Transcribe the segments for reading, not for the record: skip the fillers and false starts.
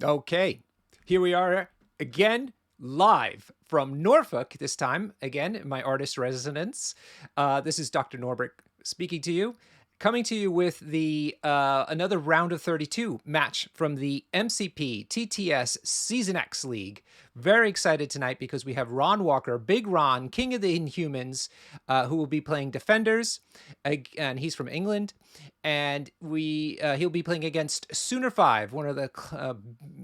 Okay, here we are again, live from Norfolk this time, again, in my artist residence. This is Dr. Norbert speaking to you, coming to you with the another round of 32 match from the MCP TTS Season X League. Very excited tonight because we have Ron Walker, Big Ron, King of the Inhumans, who will be playing Defenders, and he's from England. And he'll be playing against Sooner5, one of the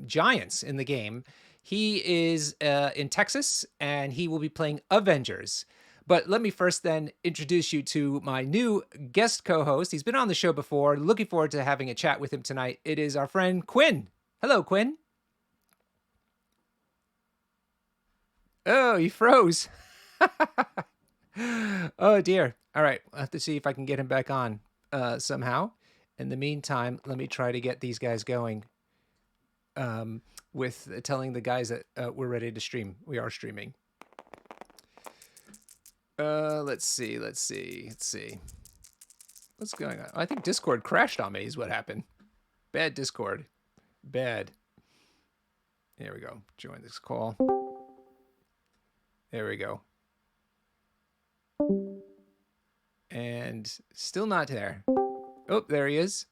giants in the game. He is in Texas, and he will be playing Avengers. But let me first then introduce you to my new guest co-host. He's been on the show before. Looking forward to having a chat with him tonight. It is our friend Quinn. Hello, Quinn. Oh, he froze. Oh, dear. All right. I'll have to see if I can get him back on somehow. In the meantime, let me try to get these guys going with telling the guys that we're ready to stream. We are streaming. Let's see. What's going on? I think Discord crashed on me is what happened. Bad Discord. Bad. There we go. Join this call. There we go. And still not there. Oh, there he is.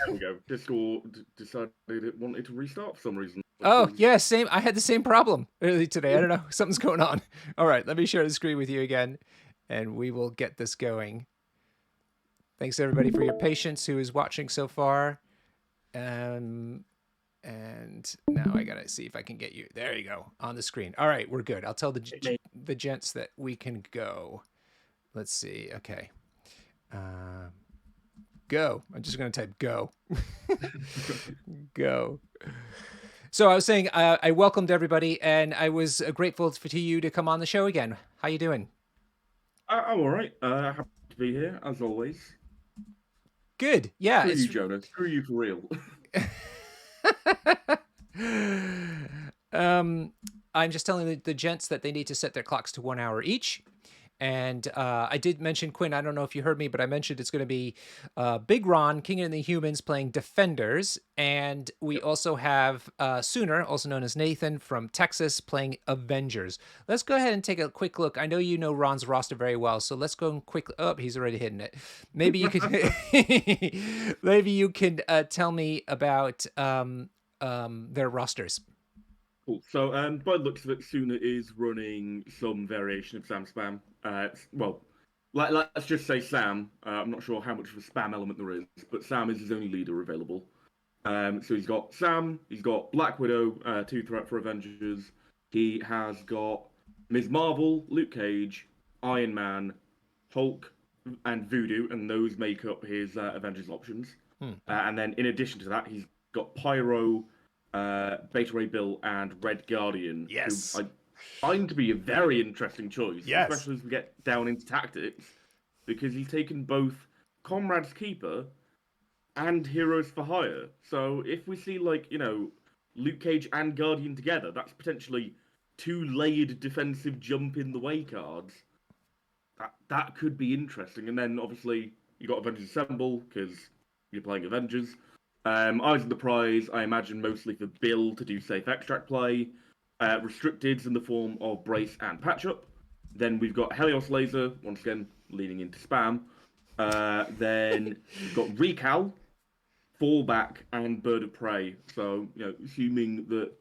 There we go. Discord decided it wanted to restart for some reason. Oh, yeah, same. I had the same problem early today. I don't know. Something's going on. All right, let me share the screen with you again, and we will get this going. Thanks, everybody, for your patience who is watching so far. And now I got to see if I can get you. There you go, on the screen. All right, we're good. I'll tell the gents that we can go. Let's see. Okay. Go. I'm just going to type go. Go. So I was saying I welcomed everybody, and I was grateful to you to come on the show again. How you doing? I'm all right. Happy to be here, as always. Good. Yeah. Screw you, Jonah. Screw you for real. I'm just telling the gents that they need to set their clocks to 1 hour each. And I did mention, Quinn, I don't know if you heard me, but I mentioned it's going to be Big Ron, King of the Humans, playing Defenders. And we also have Sooner, also known as Nathan, from Texas, playing Avengers. Let's go ahead and take a quick look. I know you know Ron's roster very well, so let's go and quickly... Oh, he's already hitting it. Maybe you could... maybe you can tell me about their rosters. Cool. So, by the looks of it, Sooner is running some variation of Sam Spam. Well, let's just say Sam. I'm not sure how much of a spam element there is, but Sam is his only leader available. So he's got Sam, he's got Black Widow, 2 threat for Avengers. He has got Ms. Marvel, Luke Cage, Iron Man, Hulk, and Voodoo, and those make up his Avengers options. And then in addition to that, he's got Pyro, Beta Ray Bill, and Red Guardian. Yes. Who I find to be a very interesting choice, yes, especially as we get down into tactics, because he's taken both Comrade's Keeper and Heroes for Hire. So if we see, like, you know, Luke Cage and Guardian together, that's potentially 2 layered defensive jump in the way cards. That could be interesting. And then obviously you got Avengers Assemble because you're playing Avengers. Eyes of the Prize, I imagine mostly for Bill to do safe extract play. Restricteds in the form of Brace and Patch Up. Then we've got Helios Laser, once again leaning into spam. Then we've got Recal, Fallback, and Bird of Prey. So, you know, assuming that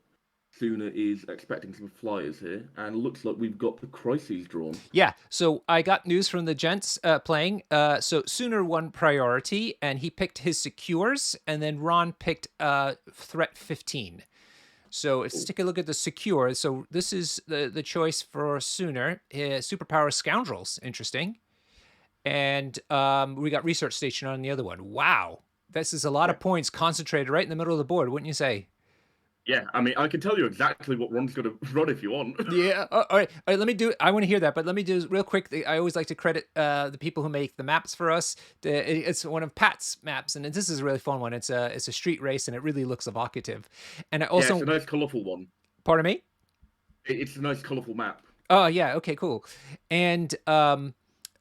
Sooner is expecting some flyers here, and it looks like we've got the crises drawn. Yeah, so I got news from the gents playing. So Sooner won priority, and he picked his secures, and then Ron picked threat 15. So let's take a look at the secure. So this is the choice for Sooner. Superpower Scoundrels, interesting. And we got Research Station on the other one. Wow, this is a lot of points concentrated right in the middle of the board, wouldn't you say? Yeah, I mean, I can tell you exactly what Ron's going to run if you want. Yeah, all right, let me do it. I want to hear that, but let me do real quick. I always like to credit the people who make the maps for us. It's one of Pat's maps, and this is a really fun one. It's a street race, and it really looks evocative. And I also... Yeah, it's a nice, colourful one. Pardon me? It's a nice, colourful map. Oh, yeah, okay, cool. And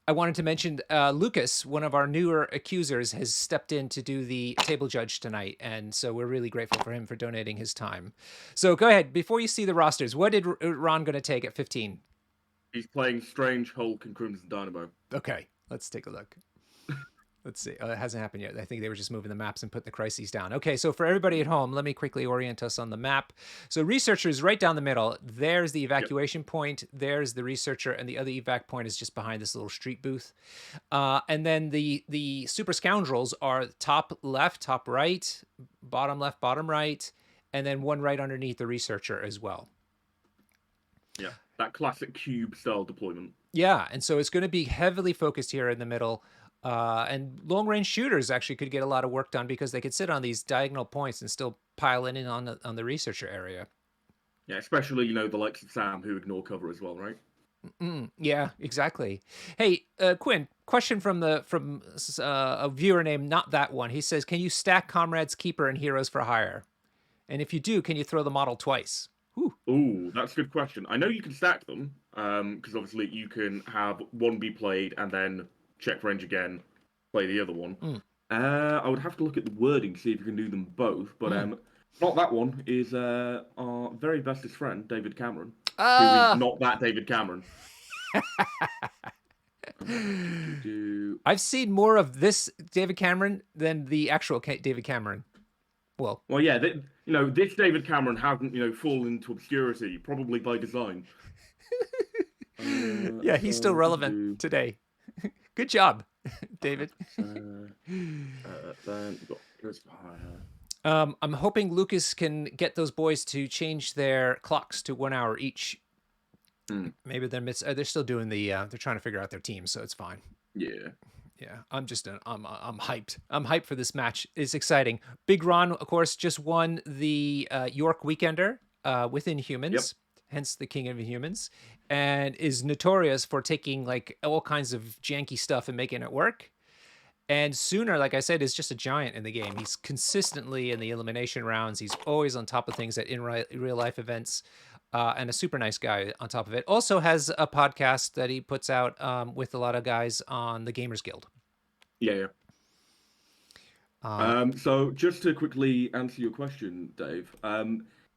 I wanted to mention Lucas, one of our newer accusers, has stepped in to do the table judge tonight, and so we're really grateful for him for donating his time. So go ahead, before you see the rosters, what did Ron going to take at 15? He's playing Strange, Hulk, and Crimson Dynamo. Okay, let's take a look. Let's see. It hasn't happened yet. I think they were just moving the maps and putting the crises down. Okay, so for everybody at home, let me quickly orient us on the map. So researcher is right down the middle. There's the evacuation point. There's the researcher, and the other evac point is just behind this little street booth. And then the super scoundrels are top left, top right, bottom left, bottom right, and then one right underneath the researcher as well. Yeah, that classic cube style deployment. Yeah, and so it's going to be heavily focused here in the middle. And long-range shooters actually could get a lot of work done because they could sit on these diagonal points and still pile in on the researcher area. Yeah, especially, the likes of Sam who ignore cover as well, right? Yeah, exactly. Hey, Quinn, question from a viewer named Not That One. He says, can you stack Comrades Keeper and Heroes for Hire? And if you do, can you throw the model twice? Ooh, that's a good question. I know you can stack them, because obviously you can have one be played and then check range again, play the other one. I would have to look at the wording to see if you can do them both, but Not That One is our very bestest friend, David Cameron, who is not that David Cameron. I've seen more of this David Cameron than the actual David Cameron. Well, yeah, this David Cameron hasn't, fallen into obscurity, probably by design. Yeah, he's still relevant today. Good job, David. I'm hoping Lucas can get those boys to change their clocks to 1 hour each. Maybe they're still doing they're trying to figure out their team, so it's fine. Yeah. Yeah, I'm hyped. I'm hyped for this match. It's exciting. Big Ron, of course, just won the York Weekender with Inhumans, hence the King of Inhumans, and is notorious for taking like all kinds of janky stuff and making it work. And Sooner, like I said, is just a giant in the game. He's consistently in the elimination rounds. He's always on top of things at real life events. And a super nice guy on top of it. Also has a podcast that he puts out with a lot of guys on the Gamers Guild. Yeah. So just to quickly answer your question, Dave,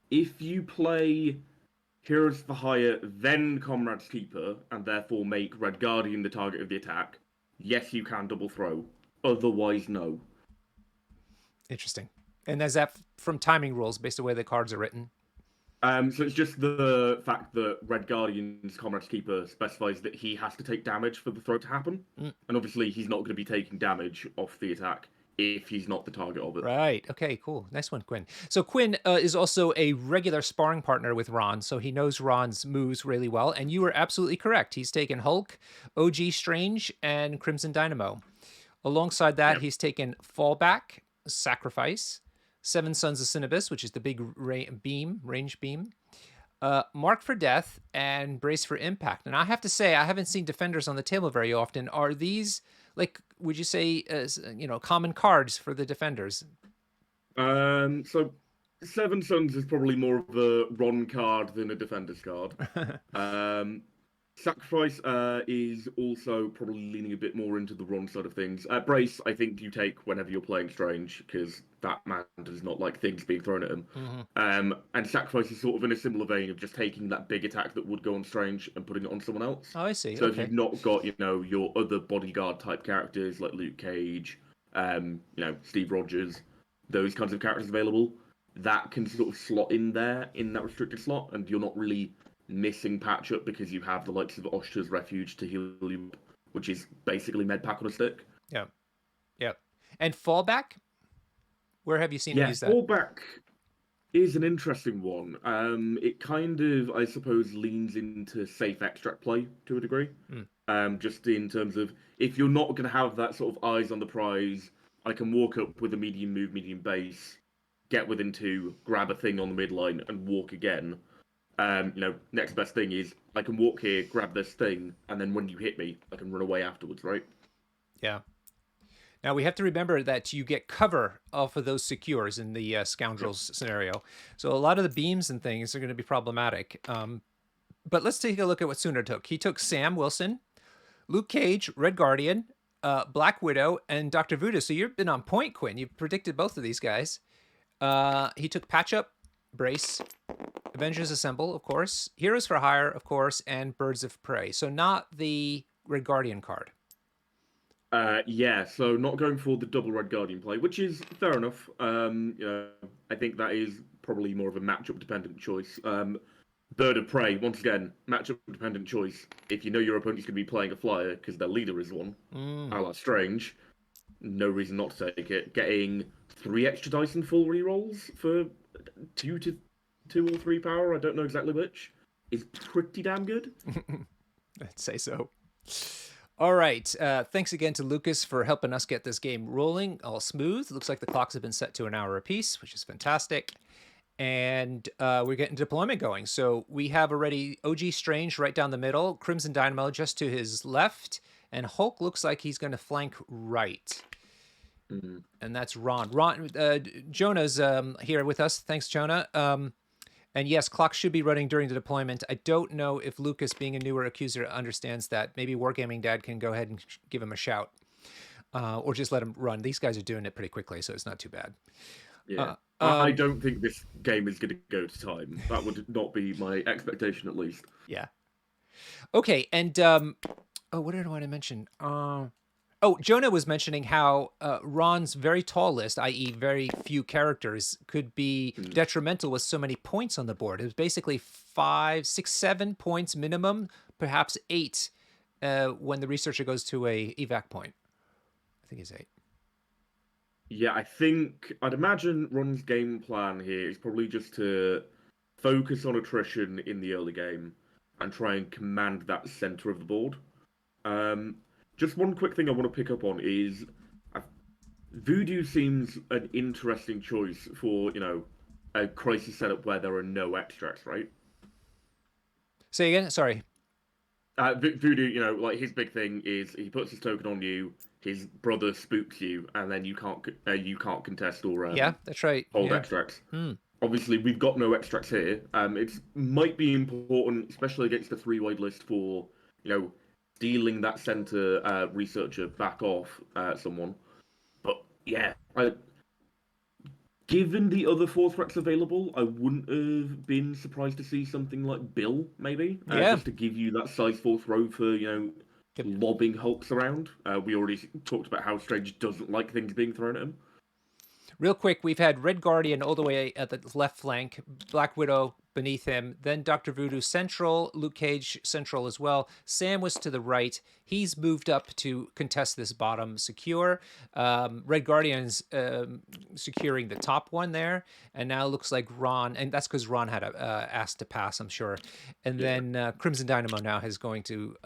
if you play Heroes for Hire, then Comrades Keeper, and therefore make Red Guardian the target of the attack, yes, you can double throw. Otherwise, no. Interesting. And is that from timing rules based on the way the cards are written? So it's just the fact that Red Guardian's Comrades Keeper specifies that he has to take damage for the throw to happen. And obviously he's not going to be taking damage off the attack if he's not the target of it. Right. Okay, cool. Nice one, Quinn. So Quinn is also a regular sparring partner with Ron, so he knows Ron's moves really well. And you were absolutely correct. He's taken Hulk, OG Strange, and Crimson Dynamo. Alongside that, he's taken Fallback, Sacrifice, Seven Sons of Cinnabis, which is the big range beam, Mark for Death, and Brace for Impact. And I have to say, I haven't seen Defenders on the table very often. Are these, like, would you say, common cards for the Defenders? So Seven Sons is probably more of a Ron card than a Defenders card. Sacrifice is also probably leaning a bit more into the Ron side of things. Brace, I think you take whenever you're playing Strange, because that man does not like things being thrown at him. And Sacrifice is sort of in a similar vein of just taking that big attack that would go on Strange and putting it on someone else. Oh, I see. So if you've not got, your other bodyguard type characters like Luke Cage, Steve Rogers, those kinds of characters available, that can sort of slot in there in that restricted slot, and you're not really missing patch up because you have the likes of Oshta's Refuge to heal you, which is basically med pack on a stick. Yeah. And Fallback? Where have you seen him use that? Fallback is an interesting one. It kind of, I suppose, leans into safe extract play to a degree. Just in terms of, if you're not going to have that sort of eyes on the prize, I can walk up with a medium move, medium base, get within 2, grab a thing on the midline, and walk again. Next best thing is I can walk here, grab this thing, and then when you hit me, I can run away afterwards, right? Yeah. Now we have to remember that you get cover off of those secures in the Scoundrels scenario. So a lot of the beams and things are going to be problematic. But let's take a look at what Sooner took. He took Sam Wilson, Luke Cage, Red Guardian, Black Widow, and Dr. Voodoo. So you've been on point, Quinn. You've predicted both of these guys. He took Patch Up, Brace, Avengers Assemble, of course, Heroes for Hire, of course, and Birds of Prey. So not the Red Guardian card. Yeah, so not going for the double Red Guardian play, which is fair enough. I think that is probably more of a matchup dependent choice. Bird of Prey, once again, matchup dependent choice. If you know your opponent's going to be playing a flyer because their leader is one, a la Strange, no reason not to take it. Getting 3 extra dice and full rerolls for 2 or 3 power, I don't know exactly which, is pretty damn good. I'd say so. All right. Thanks again to Lucas for helping us get this game rolling all smooth. Looks like the clocks have been set to an hour apiece, which is fantastic. And we're getting deployment going. So we have already OG Strange right down the middle, Crimson Dynamo just to his left, and Hulk looks like he's going to flank right. And that's Ron. Jonah's here with us. Thanks, Jonah. And yes, clocks should be running during the deployment. I don't know if Lucas, being a newer accuser, understands that. Maybe Wargaming Dad can go ahead and give him a shout. Or just let him run. These guys are doing it pretty quickly, so it's not too bad. Yeah. I don't think this game is going to go to time. That would not be my expectation, at least. Yeah. Okay, and what did I want to mention? Jonah was mentioning how Ron's very tall list, i.e. very few characters, could be detrimental with so many points on the board. It was basically 5, 6, 7 points minimum, perhaps 8 when the researcher goes to a evac point. I think it's 8. Yeah, I'd imagine Ron's game plan here is probably just to focus on attrition in the early game and try and command that center of the board. Just one quick thing I want to pick up on is Voodoo seems an interesting choice for, a crisis setup where there are no extracts, right? Say again? Sorry. Voodoo, like his big thing is he puts his token on you, his brother spooks you, and then you can't contest or yeah, that's right. Hold extracts. Obviously, we've got no extracts here. It might be important, especially against the 3-wide list, for stealing that center researcher back off someone. But yeah, given the other 4 threats available, I wouldn't have been surprised to see something like Bill, maybe, just to give you that size 4 throw for lobbing Hulks around. We already talked about how Strange doesn't like things being thrown at him. Real quick, we've had Red Guardian all the way at the left flank, Black Widow beneath him, then Dr. Voodoo central, Luke Cage central as well. Sam was to the right. He's moved up to contest this bottom secure. Red Guardian's securing the top one there, and now looks like Ron, and that's because Ron had asked to pass, I'm sure. And then Crimson Dynamo now is going to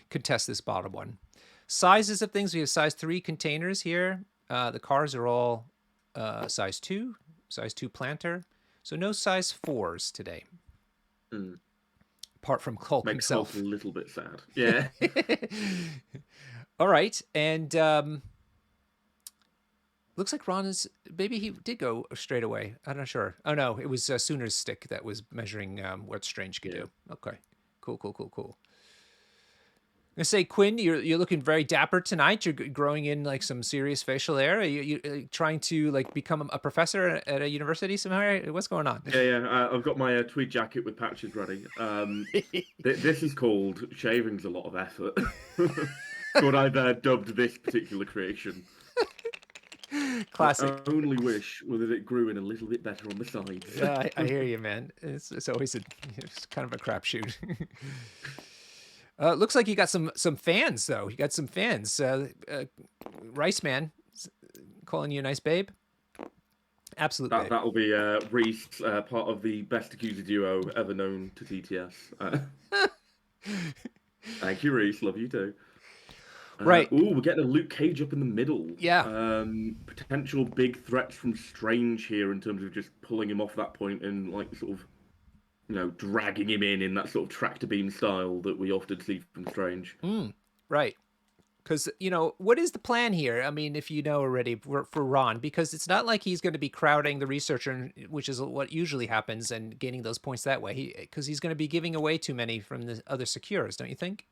contest this bottom one. Sizes of things, we have size 3 containers here. The cars are all size 2 planter. So no size 4s today. Apart from Hulk Makes himself. Hulk a little bit sad. Yeah. All right. And looks like Ron is... Maybe he did go straight away. I'm not sure. Oh, no. It was Sooner's stick that was measuring what Strange could do. Okay. Cool. I'm gonna say, Quinn, you're looking very dapper tonight. You're growing in like some serious facial hair. Are you trying to like become a professor at a university somehow? What's going on? Yeah. I've got my tweed jacket with patches ready. This is called shaving's a lot of effort. But I've dubbed this particular creation. Classic. I only wish that it grew in a little bit better on the sides. Yeah, I hear you, man. It's always it's kind of a crapshoot. Looks like you got some fans, though. You got some fans. Rice Man calling you a nice babe. Absolute babe. That'll be Reese, part of the best accuser duo ever known to TTS. Thank you, Reese. Love you too. Right. Ooh, we're getting a Luke Cage up in the middle. Yeah. Potential big threats from Strange here in terms of just pulling him off that point and like sort of dragging him in that sort of tractor beam style that we often see from Strange. Right. Because, what is the plan here? I mean, if you know already for Ron, because it's not like he's going to be crowding the researcher, which is what usually happens, and gaining those points that way. Because he's going to be giving away too many from the other secures, don't you think?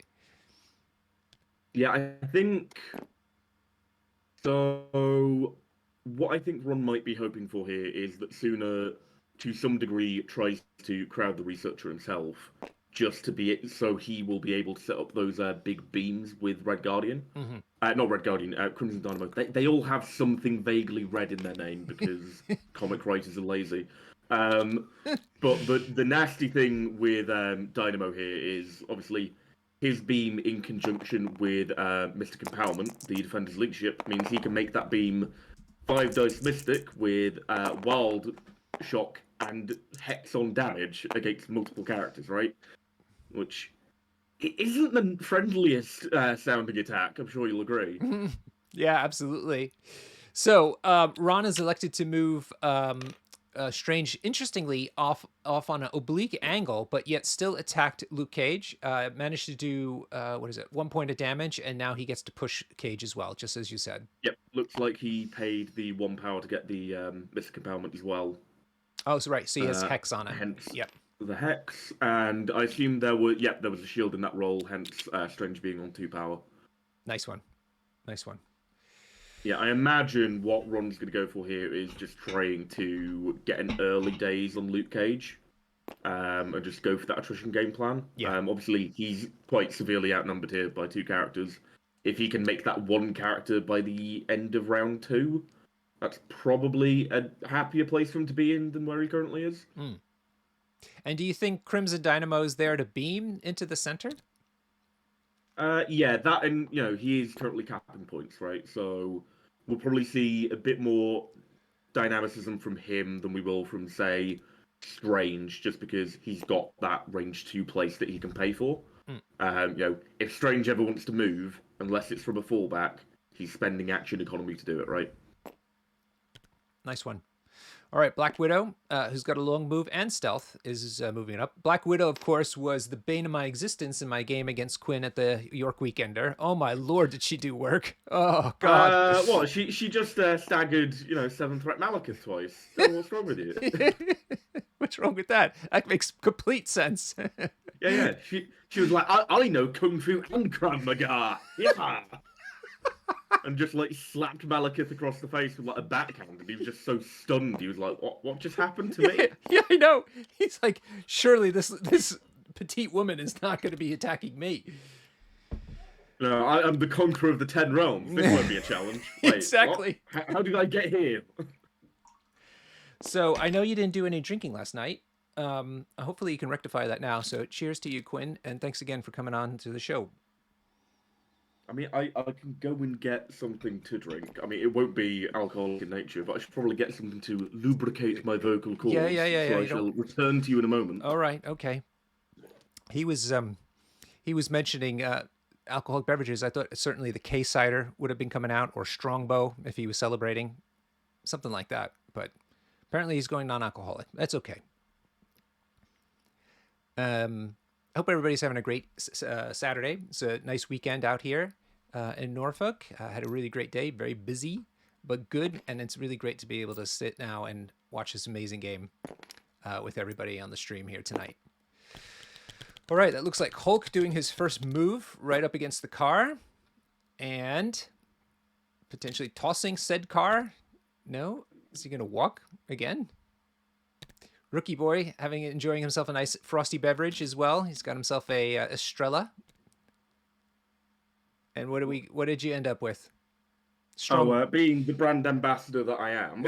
Yeah, I think so. What I think Ron might be hoping for here is that Sooner, to some degree, tries to crowd the researcher himself, just to be so he will be able to set up those big beams with Red Guardian. Hmm. Not Red Guardian, Crimson Dynamo. They all have something vaguely red in their name because comic writers are lazy. Um, but the nasty thing with Dynamo here is obviously his beam in conjunction with Mystic Empowerment, the Defender's Leadership, means he can make that beam 5 dice Mystic with Wild Shock and Hex on damage against multiple characters, right? Which it isn't the friendliest sounding attack, I'm sure you'll agree. Yeah, absolutely. So Ron is elected to move Strange, interestingly, off on an oblique angle, but yet still attacked Luke Cage. Managed to do what is it, 1 point of damage, and now he gets to push Cage as well, just as you said. Yep, looks like he paid the 1 power to get the Mystic Empowerment as well. Oh, so right, so he has Hex on him. Hence Yep. the Hex, and I assume there was a shield in that roll, hence Strange being on 2 power. Nice one. Nice one. Yeah, I imagine what Ron's going to go for here is just trying to get an early days on Luke Cage, and just go for that attrition game plan. Yeah. Obviously, he's quite severely outnumbered here by 2 characters. If he can make that 1 character by the end of round 2, that's probably a happier place for him to be in than where he currently is. Mm. And do you think Crimson Dynamo is there to beam into the center? Yeah, that, and he is currently capping points, right? So we'll probably see a bit more dynamicism from him than we will from, say, Strange, just because he's got that range 2 place that he can pay for. If Strange ever wants to move, unless it's from a fallback, he's spending action economy to do it, right? Nice one. All right, Black Widow, who's got a long move and stealth, is moving it up. Black Widow, of course, was the bane of my existence in my game against Quinn at the York Weekender. Oh my lord, did she do work? Oh god. Well, she just staggered, 7 threat Malekith twice. What's wrong with you? What's wrong with that? That makes complete sense. Yeah. She was like, I know Kung Fu and Krav Maga. Yeah. And just slapped Malekith across the face with a backhand, and he was just so stunned. He was like, "What just happened to me?" Yeah, I know. He's like, surely this petite woman is not going to be attacking me. No, I'm the conqueror of the 10 realms. This won't be a challenge. Wait, exactly. How did I get here? So I know you didn't do any drinking last night. Hopefully you can rectify that now. So cheers to you, Quinn, and thanks again for coming on to the show. I mean, I can go and get something to drink. I mean, it won't be alcoholic in nature, but I should probably get something to lubricate my vocal cords. Yeah. So I shall return to you in a moment. All right, okay. He was mentioning alcoholic beverages. I thought certainly the K cider would have been coming out, or Strongbow if he was celebrating, something like that. But apparently he's going non-alcoholic. That's okay. I hope everybody's having a great Saturday. It's a nice weekend out here in Norfolk. Had a really great day, very busy, but good. And it's really great to be able to sit now and watch this amazing game with everybody on the stream here tonight. All right, that looks like Hulk doing his first move right up against the car and potentially tossing said car. No? Is he going to walk again? Rookie boy enjoying himself a nice frosty beverage as well. He's got himself a Estrella. And what did you end up with? Being the brand ambassador that I am.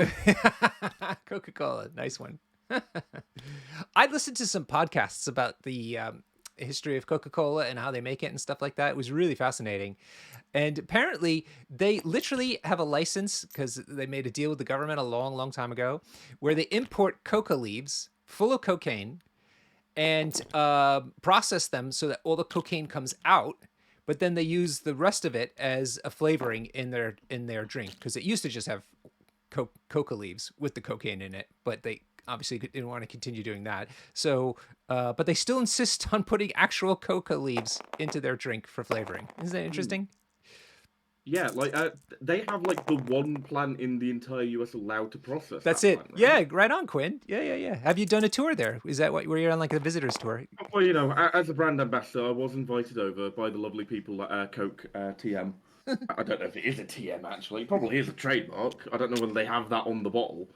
Coca-Cola, nice one. I listened to some podcasts about the history of Coca-Cola and how they make it and stuff like that. It was really fascinating. And apparently they literally have a license because they made a deal with the government a long, long time ago where they import coca leaves full of cocaine and process them so that all the cocaine comes out. But then they use the rest of it as a flavoring in their drink because it used to just have coca leaves with the cocaine in it, but they obviously didn't want to continue doing that. So, but they still insist on putting actual coca leaves into their drink for flavoring. Isn't that interesting? Yeah, like they have like the one plant in the entire US allowed to process That's that it. plant, right? Yeah, right on, Quinn. Yeah, yeah, yeah. Have you done a tour there? Is that what where you're on like a visitor's tour? Well, as a brand ambassador, I was invited over by the lovely people at Coke TM. I don't know if it is a TM actually. It probably is a trademark. I don't know whether they have that on the bottle.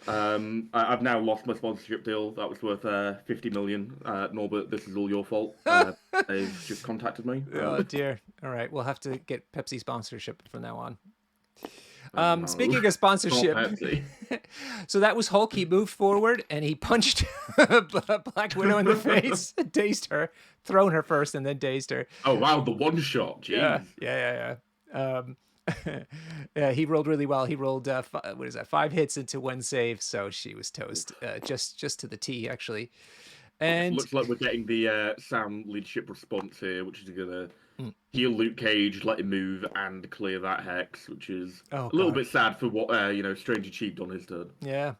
I've now lost my sponsorship deal. That was worth 50 million. Norbert, this is all your fault. They've just contacted me. Oh dear. All right, we'll have to get Pepsi sponsorship from now on. Oh no, Speaking of not sponsorship, Pepsi. so that was Hulk. He moved forward and he punched Black Widow in the face, dazed her, thrown her first, and then dazed her. Oh wow, the one shot. Yeah, Jeez. yeah, yeah, yeah. Yeah, he rolled really well. He rolled what is that? 5 hits into 1 save, so she was toast, just to the T actually. And Looks like we're getting the Sam leadership response here, which is gonna mm, heal Luke Cage, let him move, and clear that hex, which is oh a little god, bit sad for what Strange achieved on his turn. yeah.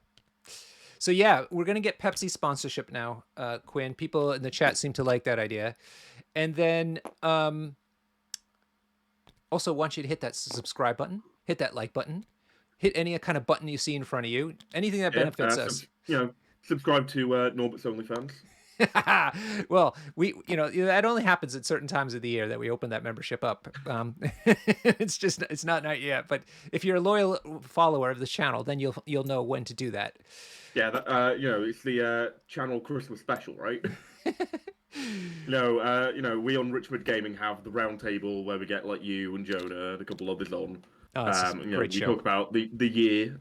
So yeah, we're gonna get Pepsi sponsorship now, Quinn. People in the chat seem to like that idea, and then also want you to hit that subscribe button, hit that like button, hit any kind of button you see in front of you, anything that Yeah, benefits us. subscribe to Norbert's OnlyFans. Well, that only happens at certain times of the year that we open that membership up. It's not night yet, but if you're a loyal follower of the channel, then you'll know when to do that. Yeah, it's the channel Christmas special, right? We on Richmond Gaming have the round table where we get like you and Jonah and a couple others on. Oh, it's a great We show. talk about the year.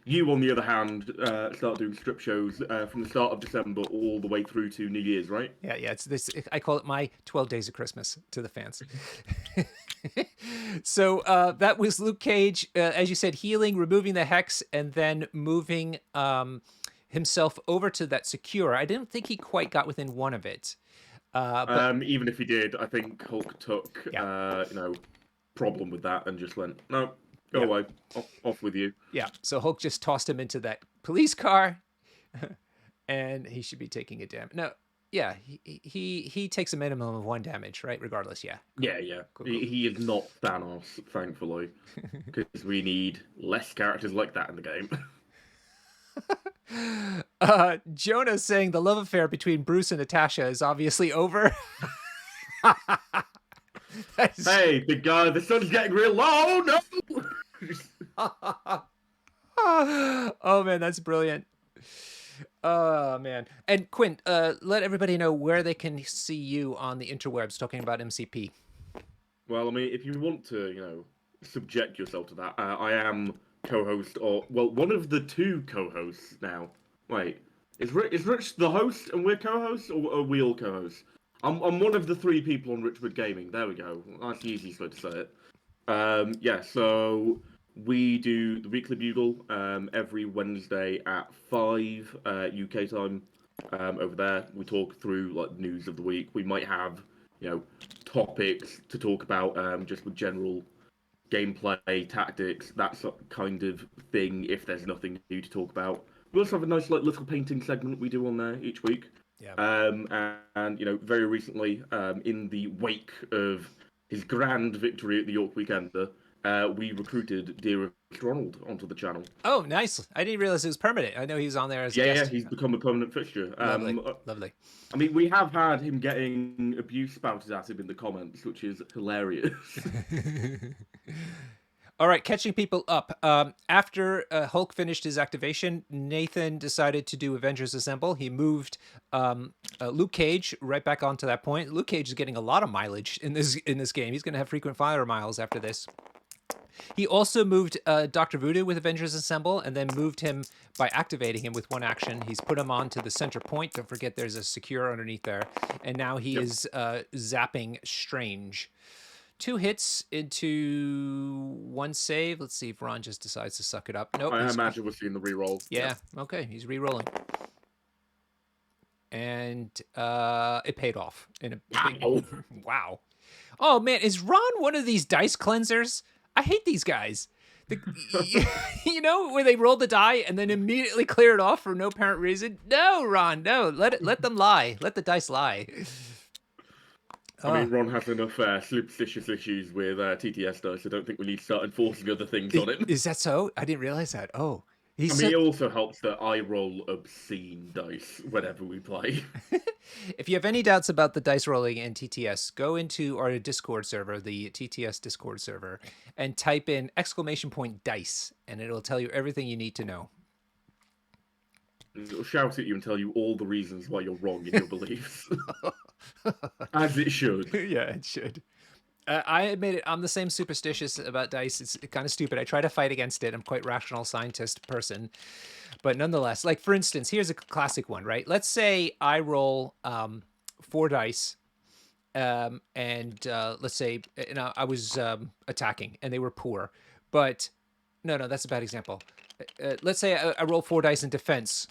You, on the other hand, start doing strip shows from the start of December all the way through to New Year's, right? Yeah, yeah. It's this. I call it my 12 days of Christmas to the fans. So that was Luke Cage, as you said, healing, removing the hex, and then moving himself over to that secure. I didn't think he quite got within one of it. But Even if he did, I think Hulk took problem with that and just went, no, go away, off with you. Yeah, so Hulk just tossed him into that police car, and he should be taking a damage. No, yeah, he takes a minimum of 1 damage, right? Regardless, yeah. Yeah. Cool. He is not Thanos, thankfully, because we need less characters like that in the game. Jonah saying the love affair between Bruce and Natasha is obviously over. Hey, big guy, the sun's getting real low. No. Oh man, that's brilliant. Oh man. And Quinn, let everybody know where they can see you on the interwebs talking about MCP. Well, I mean, if you want to, subject yourself to that, I am co-host, or well, one of the 2 co-hosts now. Wait, is Rich the host and we're co-hosts, or are we all co-hosts? I'm one of the 3 people on Richmond Gaming. There we go. That's the easiest way to say it. Yeah, so we do the Weekly Bugle every Wednesday at 5 UK time. Over there, we talk through like news of the week. We might have topics to talk about just with general gameplay, tactics, that sort of kind of thing. If there's nothing new to talk about, we also have a nice little painting segment we do on there each week. Yeah. And very recently, in the wake of his grand victory at the York Weekender, we recruited dearest Ronald onto the channel. Oh, nice. I didn't realize it was permanent. I know he was on there as a guest. Yeah, he's become a permanent fixture. Lovely. I mean, we have had him getting abuse spouted at him in the comments, which is hilarious. All right, catching people up. After Hulk finished his activation, Nathan decided to do Avengers Assemble. He moved Luke Cage right back onto that point. Luke Cage is getting a lot of mileage in this game. He's going to have frequent flyer miles after this. He also moved Dr. Voodoo with Avengers Assemble, and then moved him by activating him with 1 action. He's put him on to the center point. Don't forget there's a secure underneath there. And now he is zapping Strange. 2 hits into 1 save. Let's see if Ron just decides to suck it up. Nope. I imagine we're seeing the reroll. Yeah. Okay. He's re-rolling. And it paid off. In a big... Wow. Oh, man. Is Ron one of these dice cleansers? I hate these guys. Where they roll the die and then immediately clear it off for no apparent reason? No, Ron. No. Let them lie. Let the dice lie. I Oh, mean, Ron has enough superstitious issues with TTS dice. I don't think we need to start enforcing other things on it. is that so? I didn't realize that. Oh, he I mean, said it also helps that I roll obscene dice whenever we play. if you have any doubts about the dice rolling in TTS, go into our Discord server, the TTS Discord server, and type in exclamation point dice, and it'll tell you everything you need to know. It'll shout at you and tell you all the reasons why you're wrong in your beliefs, as it should. Yeah, it should. I admit it. I'm the same superstitious about dice. It's kind of stupid. I try to fight against it. I'm quite rational scientist person, but nonetheless, like for instance, here's a classic one, right? Let's say I roll 4 dice, and let's say I was attacking and they were poor, but no, that's a bad example. Let's say I roll 4 dice in defense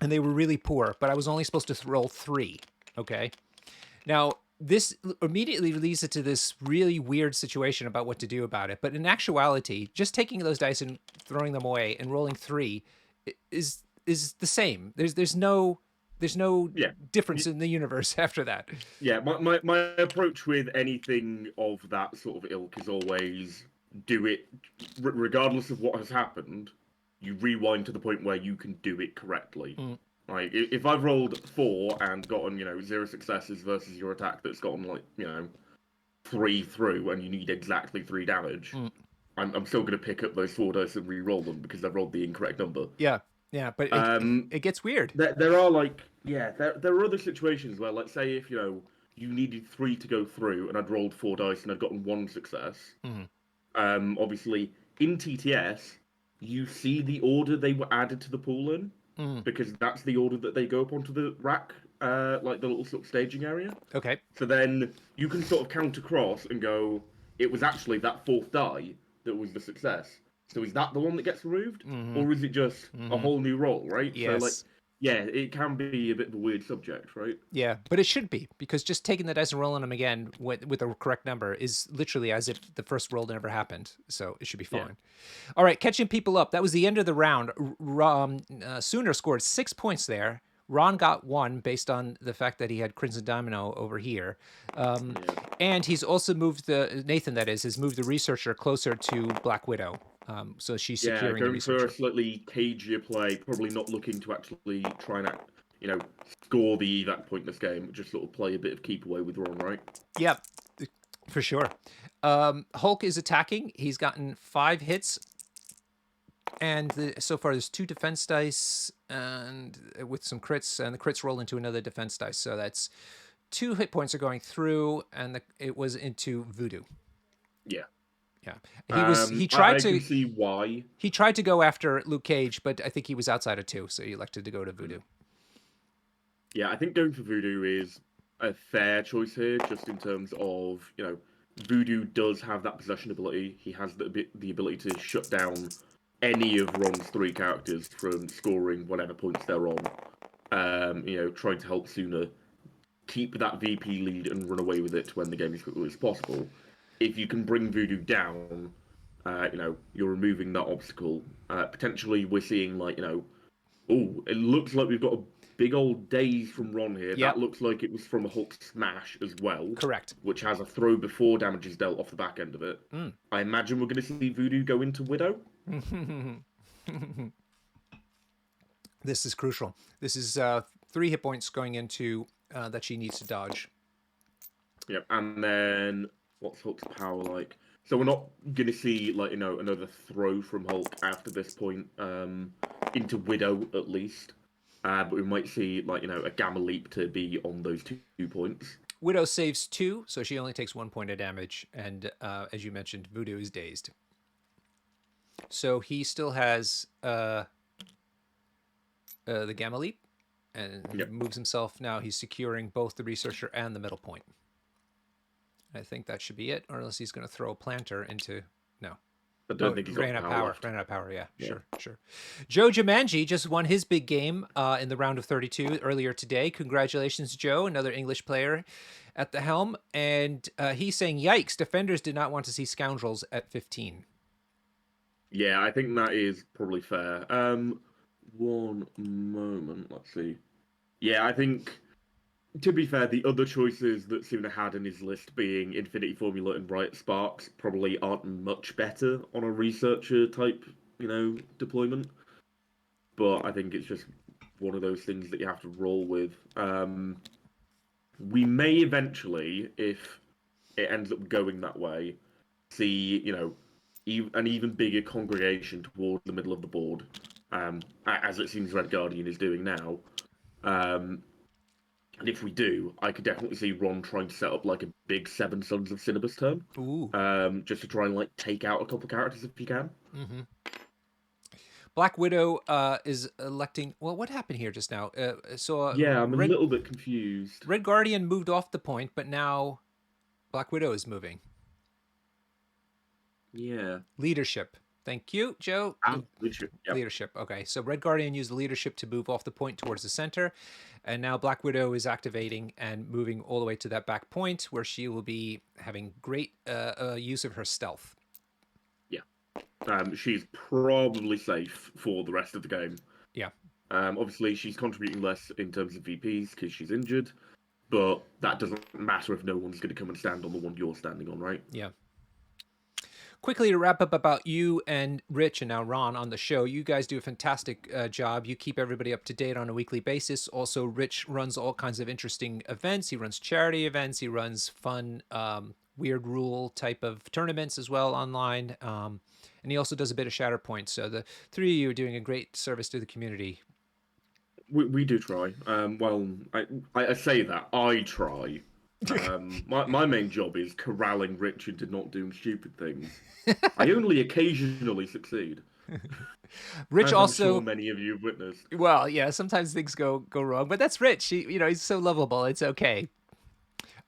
and they were really poor, but I was only supposed to roll 3. Okay. Now, this immediately leads it to this really weird situation about what to do about it. But in actuality, just taking those dice and throwing them away and rolling 3 is the same. There's no Yeah. difference in the universe after that. Yeah, my approach with anything of that sort of ilk is always do it regardless of what has happened. You rewind to the point where you can do it correctly. Mm. Like if I've rolled 4 and gotten 0 successes versus your attack that's gotten 3 through and you need exactly 3 damage, Mm. I'm still going to pick up those 4 dice and re-roll them because I've rolled the incorrect number. Yeah, but it gets weird. There are there are other situations where, let's say, if you needed 3 to go through, and I'd rolled 4 dice and I'd gotten 1 success. Mm. Obviously, in TTS, you see the order they were added to the pool in, Mm. because that's the order that they go up onto the rack, like the little sort of staging area. Okay. So then you can sort of count across and go, it was actually that 4th die that was the success. So is that the one that gets removed, or is it just a whole new roll, right? Yes. So yeah, it can be a bit of a weird subject, right? Yeah, but it should be, because just taking the dice and rolling them again with the correct number is literally as if the first roll never happened. So it should be fine. Yeah. All right, catching people up. That was the end of the round. Sooner scored 6 points there. Ron got 1 based on the fact that he had Crimson Domino over here. And he's also moved Nathan, that is, has moved the researcher closer to Black Widow. So she's securing the Going researcher. for a slightly cagier play, probably not looking to actually try and score the evac point in this game, just sort of play a bit of keep away with Ron, right? Yeah, for sure. Hulk is attacking. He's gotten 5 hits. And so far, there's 2 defense dice and with some crits, and the crits roll into another defense dice. So that's 2 hit points are going through, and it was into voodoo. Yeah. Yeah. He tried to I can see why. He tried to go after Luke Cage, but I think he was outside of 2, so he elected to go to voodoo. Yeah, I think going for voodoo is a fair choice here, just in terms of, voodoo does have that possession ability. He has the ability to shut down any of Ron's 3 characters from scoring whatever points they're on. Trying to help Sooner keep that VP lead and run away with it when the game is quickly as possible. If you can bring voodoo down, you're removing that obstacle. Potentially, we're seeing it looks like we've got a big old daze from Ron here. Yep. That looks like it was from a Hulk smash as well. Correct. Which has a throw before damage is dealt off the back end of it. I imagine we're going to see voodoo go into Widow. This is crucial. This is 3 hit points going into that she needs to dodge. Yep, and then what's Hulk's power like? So we're not going to see another throw from Hulk after this point into Widow at least, but we might see a gamma leap to be on those 2 points. Widow saves 2, so she only takes 1 point of damage, and as you mentioned, voodoo is dazed. So he still has the gamma leap, and moves himself. Now he's securing both the researcher and the middle point. I think that should be it, or unless he's going to throw a planter into... No. I don't think he's got ran out of power. Ran out of power, yeah. Sure. Joe Jumanji just won his big game in the round of 32 earlier today. Congratulations, Joe, another English player at the helm. And he's saying, yikes, defenders did not want to see scoundrels at 15. Yeah, I think that is probably fair. One moment, let's see. Yeah, I think To be fair, the other choices that Suna had in his list, being Infinity Formula and Riot Sparks, probably aren't much better on a researcher type, deployment. But I think it's just one of those things that you have to roll with. We may eventually, if it ends up going that way, see, an even bigger congregation towards the middle of the board, as it seems Red Guardian is doing now. Um, and if we do, I could definitely see Ron trying to set up like a big Seven Sons of Cinnabus turn, Ooh. just to try and like take out a couple characters if he can. Mm-hmm. Black Widow is electing. Well, what happened here just now? Yeah, I'm a little bit confused. Red Guardian moved off the point, but now Black Widow is moving. Yeah. Leadership. Thank you, Joe. Leadership. Yep. Leadership. Okay, so Red Guardian used the leadership to move off the point towards the center, and now Black Widow is activating and moving all the way to that back point where she will be having great use of her stealth. Yeah. She's probably safe for the rest of the game. Yeah. Obviously, she's contributing less in terms of VPs because she's injured, but that doesn't matter if no one's going to come and stand on the one you're standing on, right? Yeah. Quickly to wrap up about you and Rich and now Ron on the show, you guys do a fantastic job. You keep everybody up to date on a weekly basis. Also, Rich runs all kinds of interesting events. He runs charity events. He runs fun, weird rule type of tournaments as well online. And he also does a bit of Shatterpoint. So the three of you are doing a great service to the community. We do try. Well, I say that I try. My main job is corralling Rich into not doing stupid things. I only occasionally succeed. Rich as also, I'm sure many of you have witnessed. well, yeah, sometimes things go wrong, but that's Rich. He's so lovable. It's okay.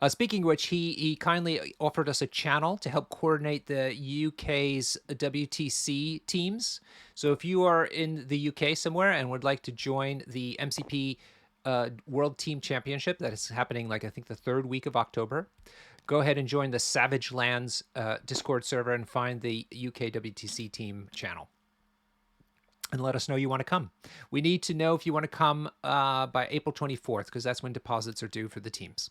Speaking of which, he kindly offered us a channel to help coordinate the UK's WTC teams. So if you are in the UK somewhere and would like to join the MCP World Team Championship that is happening, I think, the third week of October, go ahead and join the Savage Lands Discord server and find the UK WTC team channel. And let us know you want to come. We need to know if you want to come by April 24th, because that's when deposits are due for the teams.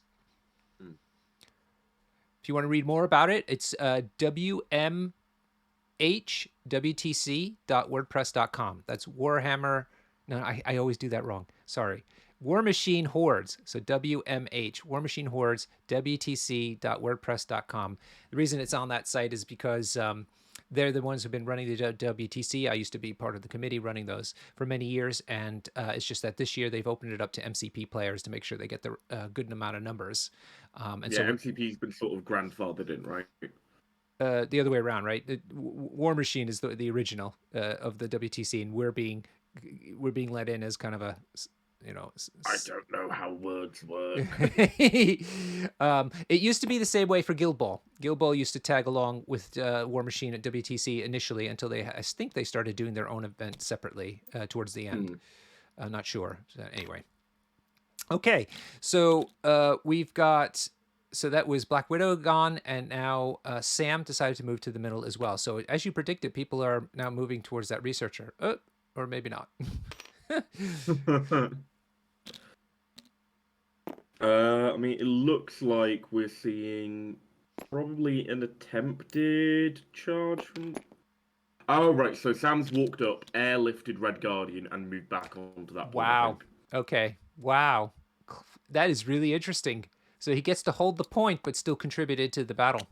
If you want to read more about it, it's wmhwtc.wordpress.com. That's Warhammer. No, I always do that wrong. Sorry. War Machine Hordes. So WMH, War Machine Hordes, WTC.wordpress.com. The reason it's on that site is because they're the ones who've been running the WTC. I used to be part of the committee running those for many years. And it's just that this year they've opened it up to MCP players to make sure they get the good amount of numbers. So MCP's been sort of grandfathered in, right? The other way around, right? War Machine is the original of the WTC, and we're being let in as kind of a, I don't know how words work. It used to be the same way for Guild Ball. Guild Ball used to tag along with War Machine at WTC initially until I think they started doing their own event separately towards the end. I'm not sure. So anyway. Okay, so we've got. So that was Black Widow gone, and now Sam decided to move to the middle as well. So as you predicted, people are now moving towards that researcher. Or maybe not. It looks like we're seeing probably an attempted charge from... Oh, right, so Sam's walked up, airlifted Red Guardian, and moved back onto that point. Wow. Okay. Wow. That is really interesting. So he gets to hold the point, but still contributed to the battle.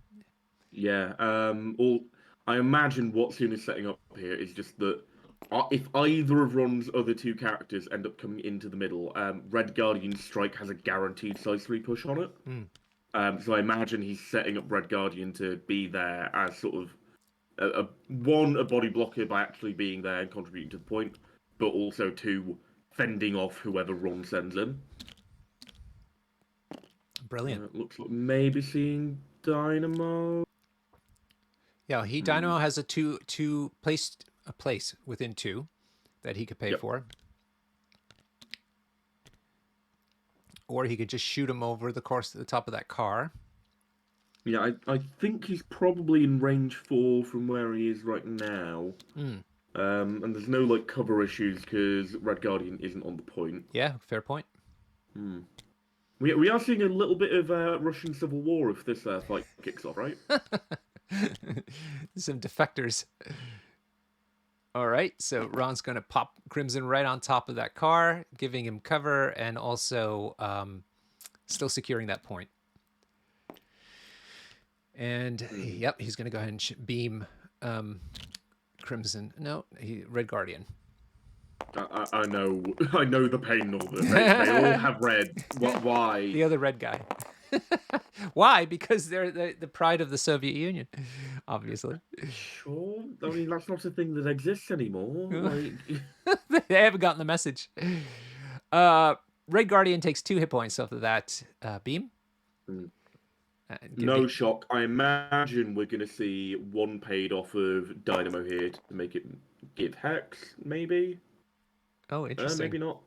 Yeah. I imagine what Soon is setting up here is just that if either of Ron's other two characters end up coming into the middle, Red Guardian's strike has a guaranteed size 3 push on it. So I imagine he's setting up Red Guardian to be there as sort of a body blocker by actually being there and contributing to the point, but also two, fending off whoever Ron sends in. Brilliant. Looks like maybe seeing Dynamo. Yeah, Dynamo has a place within 2 that he could pay for. Or he could just shoot him over the course at the top of that car. Yeah, I think he's probably in range 4 from where he is right now. And there's no cover issues because Red Guardian isn't on the point. Yeah, fair point. We are seeing a little bit of Russian Civil War if this fight kicks off, right? Some defectors. All right, so Ron's going to pop Crimson right on top of that car, giving him cover and also still securing that point. And yep, he's going to go ahead and beam Crimson. No, Red Guardian. I know, I know the pain, Norbert. They all have red. Why? The other red guy. Why? Because they're the pride of the Soviet Union, obviously. Sure. I mean, that's not a thing that exists anymore. Like, They haven't gotten the message. Red Guardian takes 2 hit points off of that beam. no shock. I imagine we're going to see 1 paid off of Dynamo here to make it give Hex, maybe. Oh, interesting. Maybe not.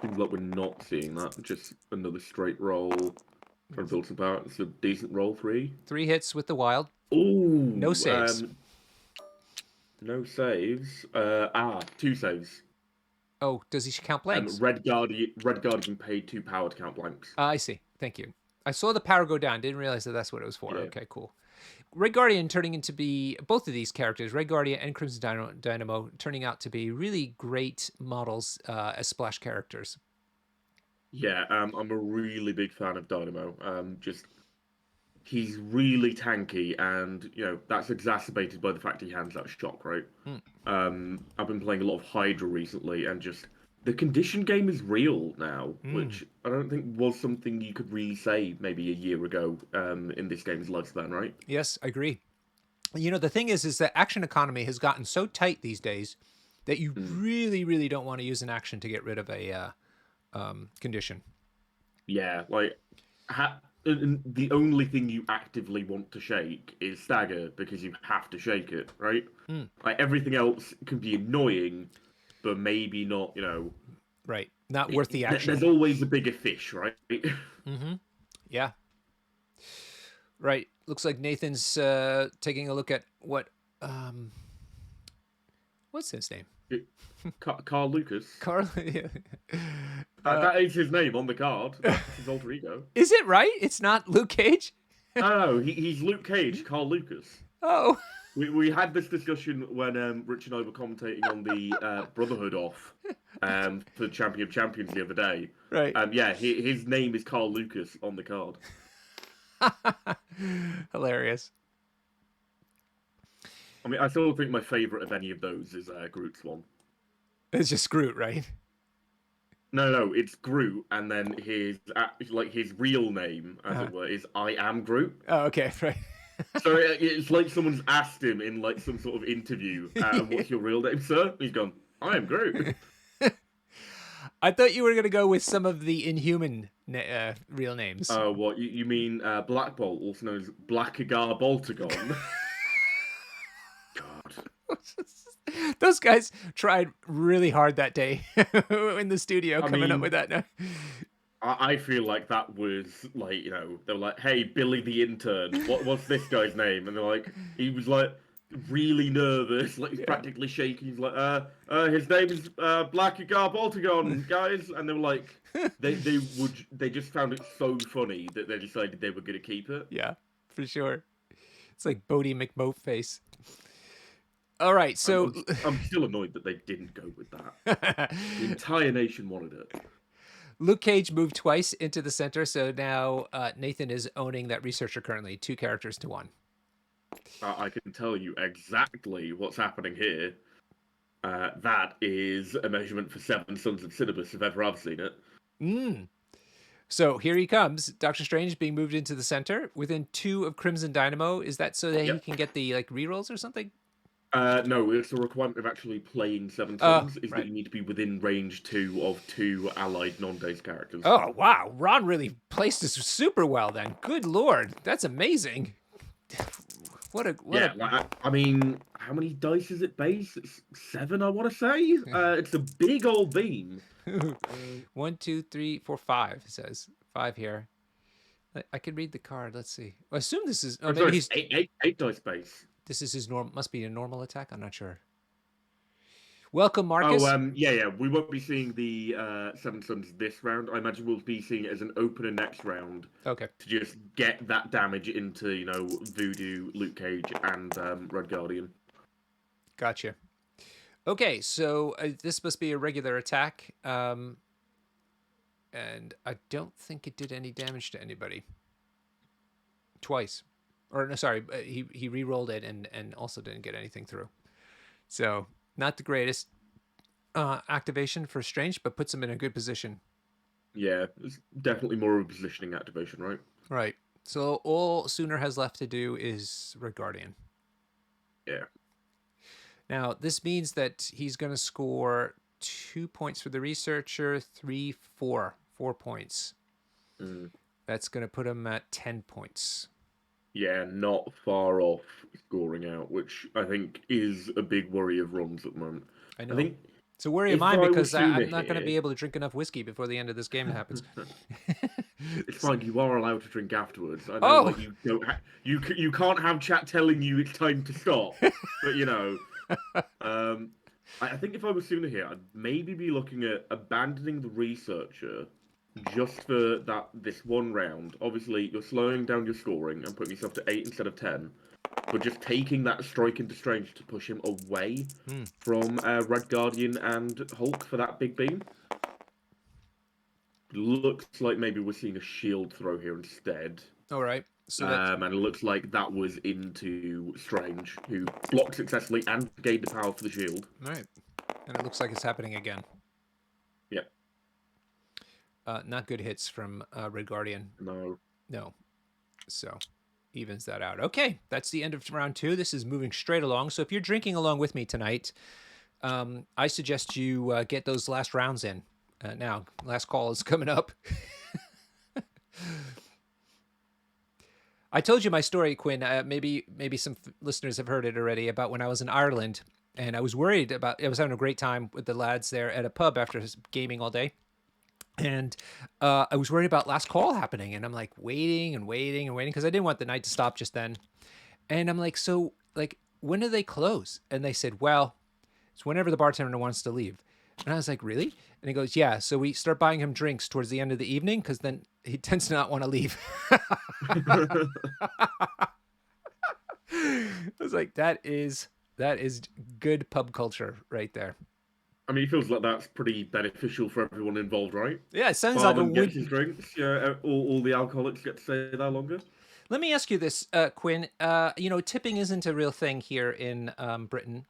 Seems like we're not seeing that. Just another straight roll. Trying to build some power. It's a decent roll, 3. 3 hits with the wild. Ooh. No saves. No saves. 2 saves. Oh, does he count blanks? Red Guardian paid 2 power to count blanks. I see. Thank you. I saw the power go down. Didn't realize that that's what it was for. Yeah. Okay, cool. Red Guardian turning into be both of these characters, Red Guardian and Crimson Dynamo, turning out to be really great models as splash characters. Yeah, I'm a really big fan of Dynamo. He's really tanky, and that's exacerbated by the fact he hands out shock, right? I've been playing a lot of Hydra recently, and just the condition game is real now, which I don't think was something you could really say maybe a year ago in this game's lifespan, right? Yes, I agree. The thing is that action economy has gotten so tight these days that you really, really don't want to use an action to get rid of a condition. Yeah, like the only thing you actively want to shake is stagger because you have to shake it, right? Like everything else can be annoying, but maybe not, Right. Not worth the action. There's always a bigger fish, right? Yeah. Right. Looks like Nathan's taking a look at what's his name? Carl Lucas. Carl. Yeah. That is his name on the card. That's his alter ego. Is it right? It's not Luke Cage? No, he's Luke Cage, Carl Lucas. Oh. We had this discussion when Rich and I were commentating on the Brotherhood off for Champion of Champions the other day. Right. Yeah, his name is Carl Lucas on the card. Hilarious. I mean, I still think my favourite of any of those is Groot's one. It's just Groot, right? No, it's Groot, and then his real name, as it were, is I Am Groot. Oh, okay, right. So it's like someone's asked him in like some sort of interview, "What's your real name, sir?" He's gone, "I am Groot." I thought you were going to go with some of the Inhuman real names. Oh, what you mean? Black Bolt, also known as Blackagar Boltagon. God. Those guys tried really hard that day in the studio coming up with that. I feel like that was like, they were like, "Hey, Billy the intern, what's this guy's name?" And they're like, he was like really nervous, like he's practically shaking. He's like, his name is Blackagar Boltagon, guys. And they were like, they just found it so funny that they decided they were going to keep it. Yeah, for sure. It's like Bodie McMoatface. All right, so I'm still annoyed that they didn't go with that. The entire nation wanted it. Luke Cage moved twice into the center, so now Nathan is owning that researcher currently, 2 characters to 1. I can tell you exactly what's happening here. That is a measurement for 7 Sons of Cinnabus, if ever I've seen it. So here he comes. Doctor Strange being moved into the center within 2 of Crimson Dynamo. Is that so that he can get the rerolls or something? No, it's a requirement of actually playing 7 Sons, that you need to be within range 2 of 2 allied non-base characters. Oh, wow. Ron really placed this super well then. Good Lord. That's amazing. I mean, how many dice is it base? It's 7, I want to say. It's a big old beam. 1, 2, 3, 4, 5, it says. 5 here. I could read the card. Let's see. I assume this is... Oh, maybe he's... 8 dice base. This is his normal... Must be a normal attack? I'm not sure. Welcome, Oh, Marcus. yeah. We won't be seeing the Seven Suns this round. I imagine we'll be seeing it as an opener next round Okay. to just get that damage into, Voodoo, Luke Cage, and Red Guardian. Gotcha. Okay, so this must be a regular attack. And I don't think it did any damage to anybody. Twice. Or, no, sorry, he re-rolled it and also didn't get anything through. So, not the greatest activation for Strange, but puts him in a good position. Yeah, it's definitely more of a positioning activation, right? Right. So, all Sooner has left to do is Red Guardian. Yeah. Now, this means that he's going to score 2 points for the researcher, 3, 4. 4 points. Mm. That's going to put him at 10 points. Yeah, not far off scoring out, which I think is a big worry of Ron's at the moment. I I know. think It's a worry of if mine I was because Sooner I'm not going to here, be able to drink enough whiskey before the end of this game happens. it's fine. You are allowed to drink afterwards. I know, Oh! like you don't, you can't have chat telling you it's time to stop. But I think if I was Sooner here, I'd maybe be looking at abandoning the researcher just for this one round. Obviously, you're slowing down your scoring and putting yourself to 8 instead of 10, but just taking that strike into Strange to push him away from Red Guardian and Hulk for that big beam. Looks like maybe we're seeing a shield throw here instead. All right. So that's And it looks like that was into Strange, who blocked successfully and gained the power for the shield. all right. And it looks like it's happening again. Yeah. Not good hits from Red Guardian. No. No. So evens that out. Okay, that's the end of round 2. This is moving straight along. So if you're drinking along with me tonight, I suggest you get those last rounds in. Now, last call is coming up. I told you my story, Quinn. Maybe some listeners have heard it already about when I was in Ireland and I was worried about. I was having a great time with the lads there at a pub after gaming all day, and I was worried about last call happening. And I'm like waiting and waiting and waiting because I didn't want the night to stop just then. And I'm like, so like when do they close? And they said, well, it's whenever the bartender wants to leave. And I was like, really? And he goes, yeah. So we start buying him drinks towards the end of the evening because then he tends to not want to leave. I was like, that is good pub culture right there. I mean, it feels like that's pretty beneficial for everyone involved, right? Yeah, it sounds like a Barman gets his win. drinks. Yeah, all the alcoholics get to stay there longer. Let me ask you this, Quinn. Tipping isn't a real thing here in Britain,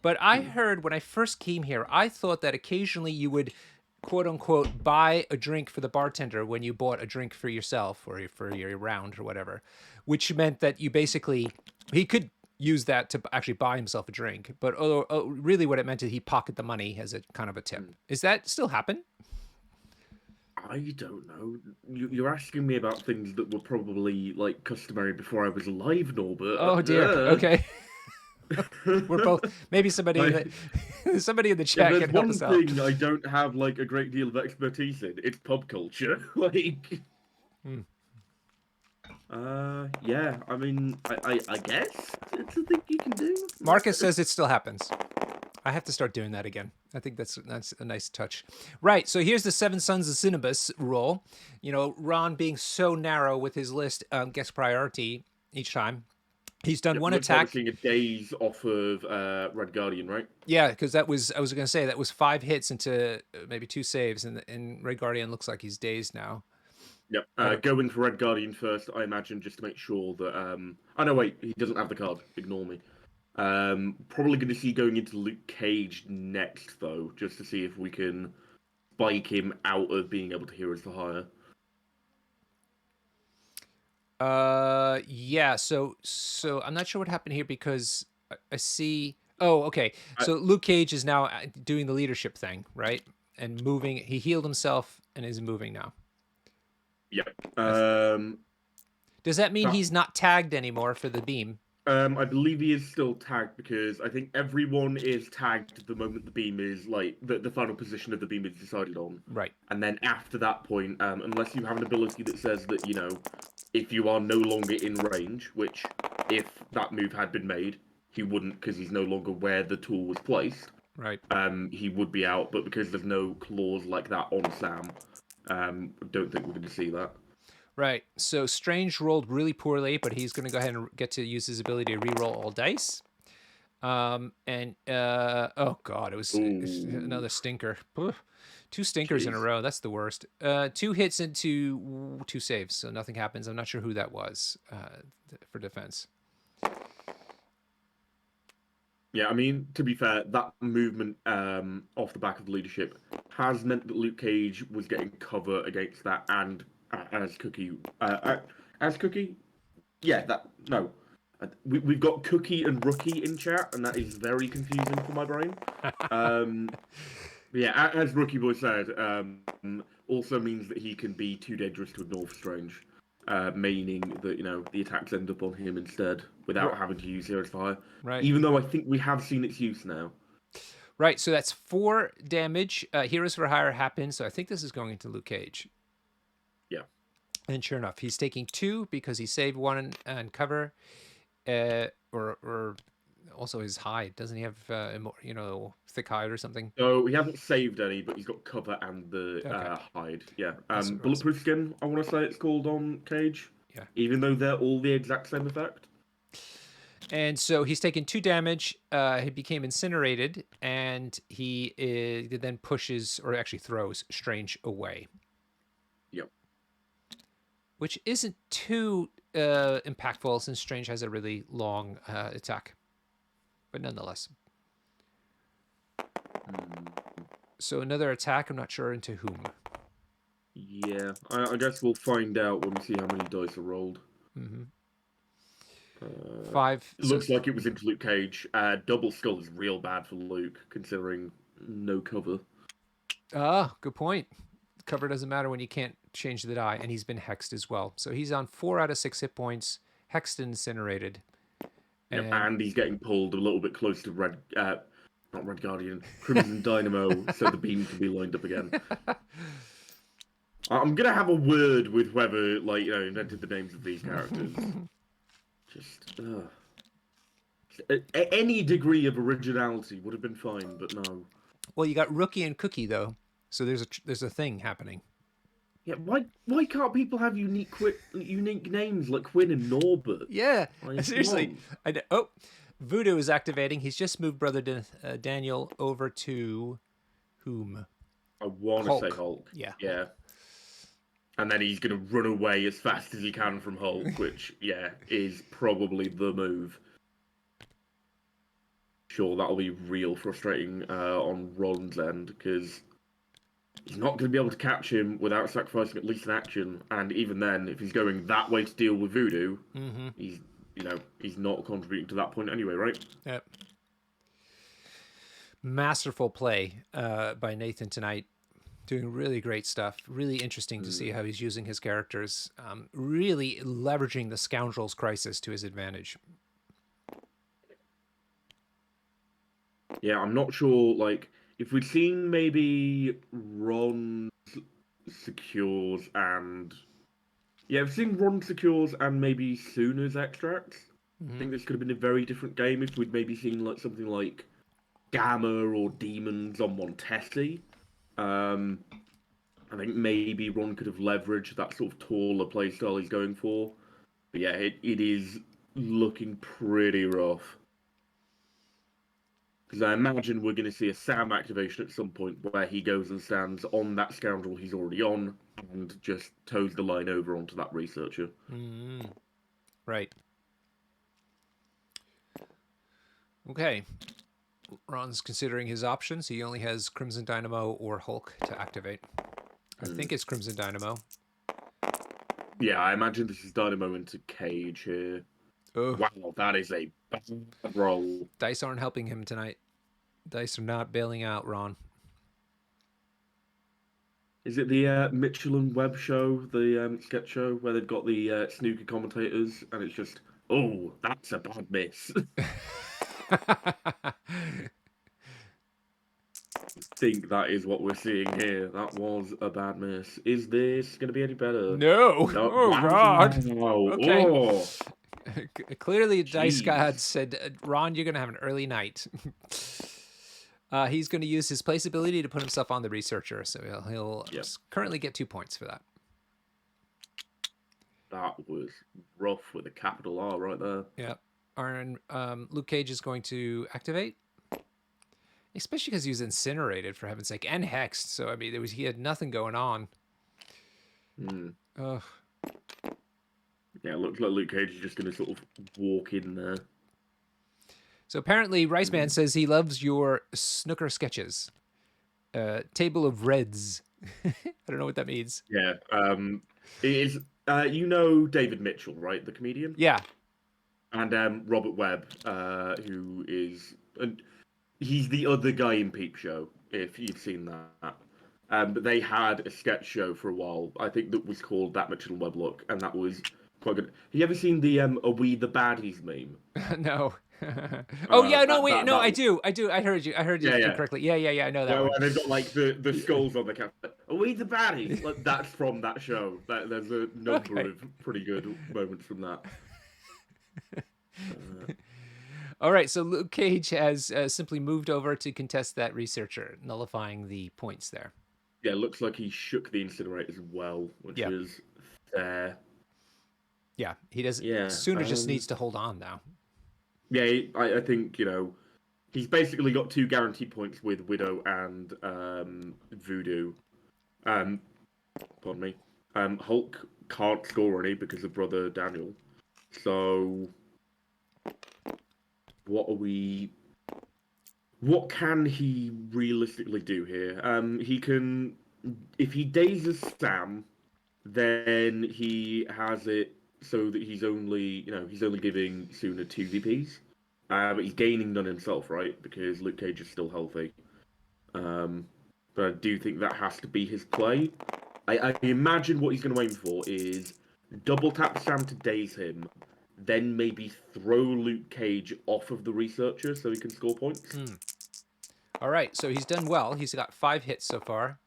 but I heard when I first came here, I thought that occasionally you would, quote unquote, buy a drink for the bartender when you bought a drink for yourself or for your round or whatever, which meant that you basically he could use that to actually buy himself a drink, but really what it meant is he pocket the money as a kind of a tip. Is that still happen? I don't know. You're asking me about things that were probably like customary before I was alive, Norbert. Oh dear. Okay. We're both maybe somebody somebody in the If chat there's can help one us out. thing I don't have like a great deal of expertise in, it's pub culture. Like, yeah. I mean, I guess it's a thing you can do. Marcus says it still happens. I have to start doing that again. I think that's a nice touch. Right, so here's the Seven Sons of Cinnabus rule. Ron being so narrow with his list gets priority each time. He's done one attack. Seeing a daze off of Red Guardian, right? Yeah, because I was going to say that was 5 hits into maybe 2 saves, and Red Guardian looks like he's dazed now. Yep. Going for Red Guardian first, I imagine, just to make sure that. Oh no, wait, he doesn't have the card. Ignore me. Probably going to see going into Luke Cage next, though, just to see if we can spike him out of being able to Heroes for Hire. Yeah. So I'm not sure what happened here because I see. Oh, okay. So Luke Cage is now doing the leadership thing, right? And moving. He healed himself and is moving now. Yep. Does that mean he's not tagged anymore for the beam? I believe he is still tagged because I think everyone is tagged the moment the beam is like the final position of the beam is decided on. Right. And then after that point, unless you have an ability that says that if you are no longer in range, which if that move had been made, he wouldn't because he's no longer where the tool was placed. Right. he would be out. But because there's no clause like that on Sam, I don't think we're going to see that. Right. So Strange rolled really poorly, but he's going to go ahead and get to use his ability to re-roll all dice. Oh god, it was Ooh, another stinker. Ugh. Two stinkers in a jeez. row. That's the worst. Two hits into two saves, so nothing happens. I'm not sure who that was for defense. Yeah, I mean, to be fair, that movement off the back of the leadership has meant that Luke Cage was getting cover against that, and as Cookie, yeah, that no, we've got Cookie and Rookie in chat, and that is very confusing for my brain. Um, yeah, as Rookie Boy said, also means that he can be too dangerous to ignore for Strange, meaning that the attacks end up on him instead without having to use Heroes for Hire. Right. Even though I think we have seen its use now. Right. So that's 4 damage. Heroes for Hire happens. So I think this is going into Luke Cage. Yeah. And sure enough, he's taking 2 because he saved 1 and cover. Or also his hide. Doesn't he have thick hide or something? So he hasn't saved any, but he's got cover and the Okay. hide. Yeah. That's what it was. Bulletproof skin, I want to say it's called on Cage. Yeah. Even though they're all the exact same effect. And so he's taken 2 damage. He became incinerated, and he then pushes, or actually throws, Strange away. Yep. Which isn't too impactful since Strange has a really long attack. But nonetheless. So another attack, I'm not sure into whom. Yeah, I guess we'll find out when we see how many dice are rolled. Mm-hmm. 5. 5. It looks like it was into Luke Cage. Double skull is real bad for Luke, considering no cover. Good point. Cover doesn't matter when you can't change the die, and he's been hexed as well. So he's on 4 out of 6 hit points, hexed and incinerated. And he's getting pulled a little bit close to not Red Guardian, Crimson Dynamo, so the beam can be lined up again. I'm gonna have a word with whoever invented the names of these characters. Just any degree of originality would have been fine, but no. Well, you got Rookie and Cookie though, so there's a thing happening. Yeah, why can't people have unique names like Quinn and Norbert? Yeah, seriously. Voodoo is activating. He's just moved Brother Daniel over to whom? I want to say Hulk. Yeah. And then he's going to run away as fast as he can from Hulk, which, is probably the move. Sure, that'll be real frustrating on Ron's end, because he's not going to be able to catch him without sacrificing at least an action. And even then, if he's going that way to deal with Voodoo, he's not contributing to that point anyway, right? Yep. Masterful play by Nathan tonight. Doing really great stuff. Really interesting to see how he's using his characters. Really leveraging the Scoundrel's Crisis to his advantage. Yeah, I'm not sure, if we'd seen maybe Ron Secures and... Yeah, if we've seen Ron Secures and maybe Sooner's extracts, I think this could have been a very different game if we'd maybe seen, something like Gamma or Demons on Montesi. I think maybe Ron could have leveraged that sort of taller playstyle he's going for. But yeah, it is looking pretty rough. Because I imagine we're going to see a Sam activation at some point where he goes and stands on that Scoundrel he's already on and just toes the line over onto that Researcher. Right. Okay. Ron's considering his options. He only has Crimson Dynamo or Hulk to activate. I think it's Crimson Dynamo. Yeah, I imagine this is Dynamo into Cage here. Ugh. Wow, that is a bad roll. Dice aren't helping him tonight. Dice are not bailing out Ron. Is it the Mitchell and Webb show, the sketch show, where they've got the snooker commentators, and it's just, oh, that's a bad miss. I think that is what we're seeing here. That was a bad miss. Is this going to be any better? No. Oh, God. Okay. Oh. Clearly, Dice God said, Ron, you're going to have an early night. He's going to use his place ability to put himself on the researcher, so he'll Yep. currently get 2 points for that. That was rough with a capital R right there. Yeah. Luke Cage is going to activate, especially because he was incinerated, for heaven's sake, and hexed. So I mean, he had nothing going on. Ugh. Yeah, it looks like Luke Cage is just going to sort of walk in there. So apparently, Rice Man says he loves your snooker sketches. Table of Reds. I don't know what that means. Yeah. It is. You know David Mitchell, right? The comedian. Yeah. And Robert Webb, who is, and he's the other guy in Peep Show. If you've seen that. But they had a sketch show for a while. I think that was called That Mitchell and Webb Look, and that was quite good. Have you ever seen the "Are We the Baddies" meme? No. Oh yeah, no, wait, no, that I do. I heard you. I heard you correctly. Yeah. I know that No, one. and they've got like the skulls on the cap. Are we the baddies? Like that's from that show. There's a number of pretty good moments from that. All right, so Luke Cage has simply moved over to contest that researcher, nullifying the points there. Yeah, it looks like he shook the incinerator as well, which is fair. Yeah, he does. Yeah, Sooner just needs to hold on now. Yeah, I think he's basically got 2 guaranteed points with Widow and Voodoo. Pardon me. Hulk can't score any because of Brother Daniel. So, what can he realistically do here? He can, if he dazes Sam, then he has it so that he's only giving Sooner 2 VPs. But he's gaining none himself, right? Because Luke Cage is still healthy. But I do think that has to be his play. I imagine what he's going to aim for is double tap Sam to daze him, then maybe throw Luke Cage off of the researcher so he can score points. All right, so he's done well. He's got 5 hits so far.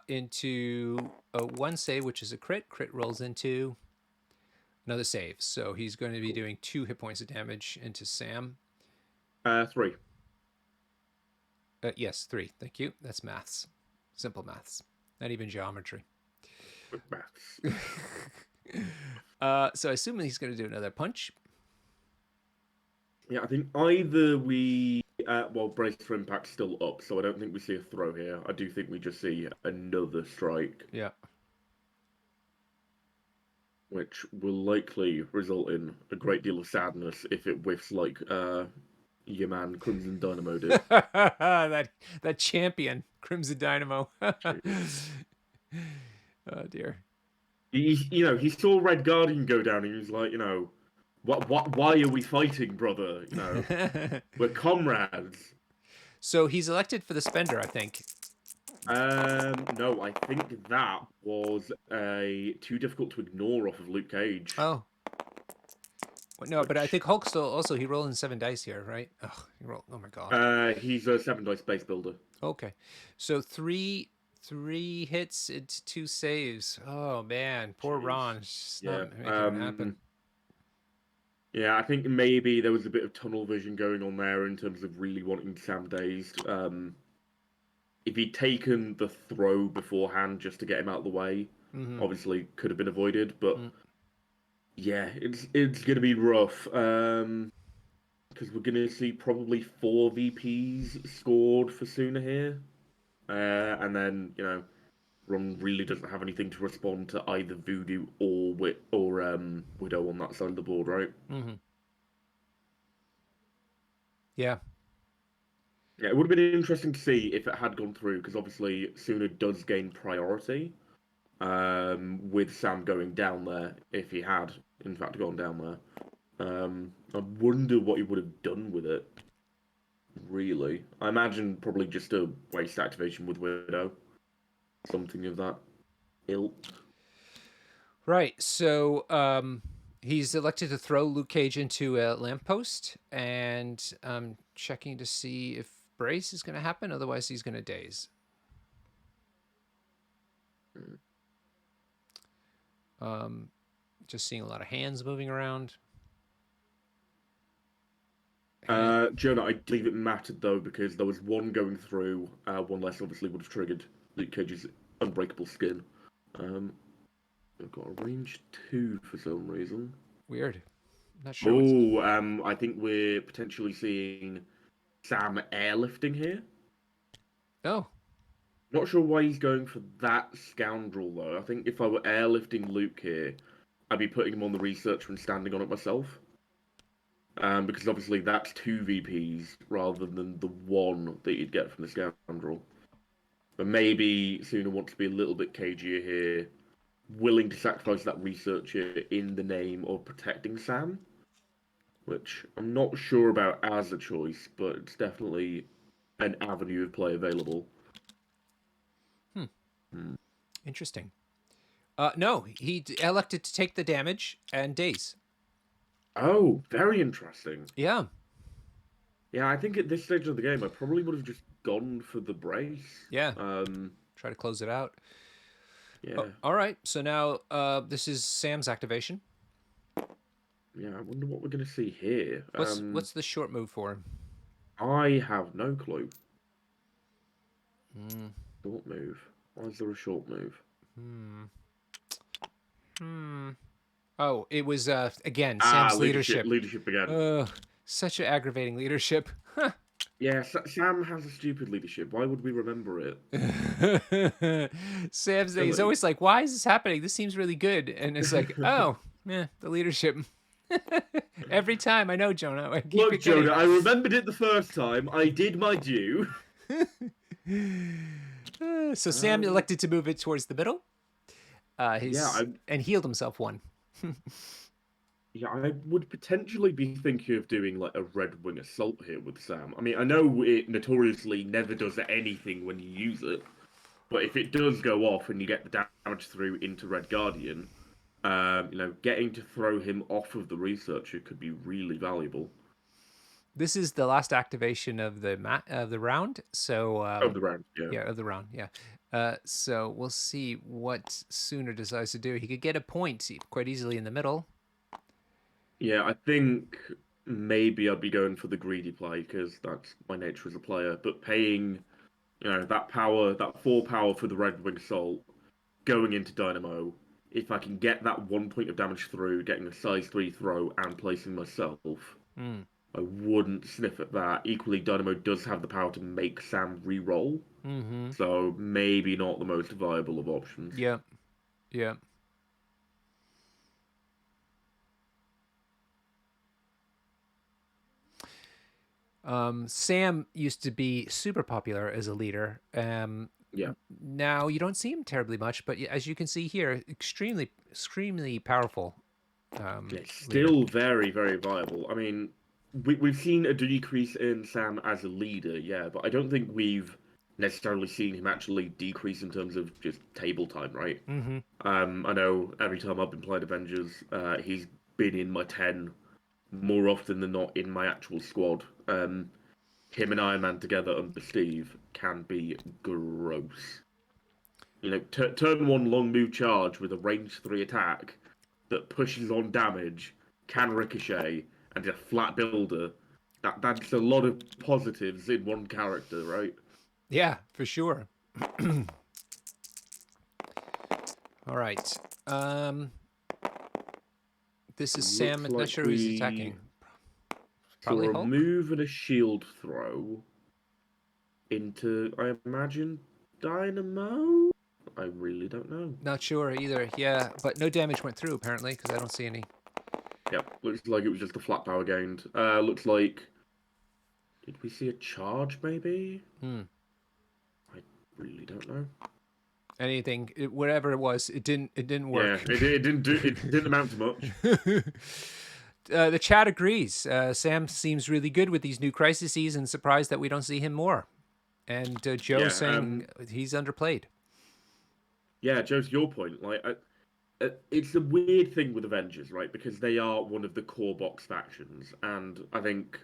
Into a 1 save, which is a crit. Crit rolls into another save. So he's going to be doing 2 hit points of damage into Sam. 3. Yes, 3. Thank you. That's maths. Simple maths. Not even geometry. Maths. So I assume he's going to do another punch. Yeah, I think either brace for impact still up, so I don't think we see a throw here. I do think we just see another strike. Yeah. Which will likely result in a great deal of sadness if it whiffs like your man Crimson Dynamo did. that champion, Crimson Dynamo. Oh dear. He saw Red Guardian go down and he was like, why are we fighting, brother? We're comrades. So he's elected for the spender, I think. No, I think that was too difficult to ignore off of Luke Cage. Oh. Well, no, but I think Hulk still also he rolled in 7 dice here, right? Oh my god. He's a 7 dice base builder. Okay, so three hits, it's 2 saves. Oh man, poor Ron. It's not making it happen. Yeah, I think maybe there was a bit of tunnel vision going on there in terms of really wanting Sam dazed. If he'd taken the throw beforehand just to get him out of the way, obviously could have been avoided. But yeah, it's going to be rough because we're going to see probably 4 VPs scored for Sooner here, and then Ron really doesn't have anything to respond to either Voodoo or Widow on that side of the board, right? Yeah. Yeah, it would have been interesting to see if it had gone through, because obviously Sooner does gain priority with Sam going down there, if he had, in fact, gone down there. I wonder what he would have done with it, really. I imagine probably just a waste activation with Widow. Something of that ilk. Right, so he's elected to throw Luke Cage into a lamppost, and I'm checking to see if brace is going to happen. Otherwise, he's going to daze. Just seeing a lot of hands moving around. Jonah, I believe it mattered though because there was one going through. One less obviously would have triggered Luke Cage's unbreakable skin. Um, I've got a range 2 for some reason. Weird. Not sure what's. Oh, I think we're potentially seeing Sam airlifting here. Oh, Not sure why he's going for that scoundrel though. I think if I were airlifting Luke here, I'd be putting him on the researcher and standing on it myself. Because obviously that's 2 VPs rather than the one that you'd get from the scoundrel. But maybe Sooner wants to be a little bit cagier here, willing to sacrifice that researcher in the name of protecting Sam, which I'm not sure about as a choice, but it's definitely an avenue of play available. hmm. Hmm. Interesting. No, he elected to take the damage and daze. Oh, very interesting. Yeah. Yeah, I think at this stage of the game, I probably would have just gone for the brace. Yeah. Try to close it out. Yeah. All right. So now this is Sam's activation. Yeah, I wonder what we're going to see here. What's the short move for him? I have no clue. Mm. Short move. Why is there a short move? Oh, it was again Sam's leadership. Leadership again. Such an aggravating leadership. Yeah, Sam has a stupid leadership. Why would we remember it? He's always like, "Why is this happening? This seems really good," and it's like, "Oh, yeah, the leadership." Every time, I know, Jonah. Look, Jonah, I remembered it the first time. I did my due. So Sam elected to move it towards the middle. And healed himself one. Yeah, I would potentially be thinking of doing like a Red Wing Assault here with Sam. I mean, I know it notoriously never does anything when you use it, but if it does go off and you get the damage through into Red Guardian, getting to throw him off of the researcher could be really valuable. This is the last activation of the round. So Of the round, yeah. Yeah, of the round, yeah. So we'll see what Sooner decides to do. He could get a point quite easily in the middle. Yeah, I think maybe I'd be going for the greedy play because that's my nature as a player. But paying, that power, that 4 power for the Red Wing Assault, going into Dynamo, if I can get that 1 point of damage through, getting a size 3 throw and placing myself, I wouldn't sniff at that. Equally, Dynamo does have the power to make Sam re-roll, so maybe not the most viable of options. Yeah, yeah. Sam used to be super popular as a leader. Yeah. Now you don't see him terribly much, but as you can see here, extremely powerful. Still very, very viable. I mean, we've seen a decrease in Sam as a leader, yeah, but I don't think we've necessarily seen him actually decrease in terms of just table time, right? I know every time I've been playing Avengers, he's been in my 10 more often than not in my actual squad. Him and Iron Man together under Steve can be gross. Turn 1 long move charge with a range 3 attack that pushes on damage, can ricochet, and a flat builder. That's a lot of positives in one character, right? Yeah, for sure. All right. This is Sam. I'm not sure who's attacking. Probably a move and a shield throw into, I imagine, Dynamo? I really don't know. Not sure either. Yeah, but no damage went through apparently because I don't see any. Yep, looks like it was just a flat power gained. Looks like, did we see a charge maybe? I really don't know. Anything, whatever it was, it didn't work. Yeah, it didn't amount to much. The chat agrees. Sam seems really good with these new crises, and surprised that we don't see him more. And Joe saying he's underplayed. Yeah, Joe, to your point, like it's a weird thing with Avengers, right? Because they are one of the core box factions, and I think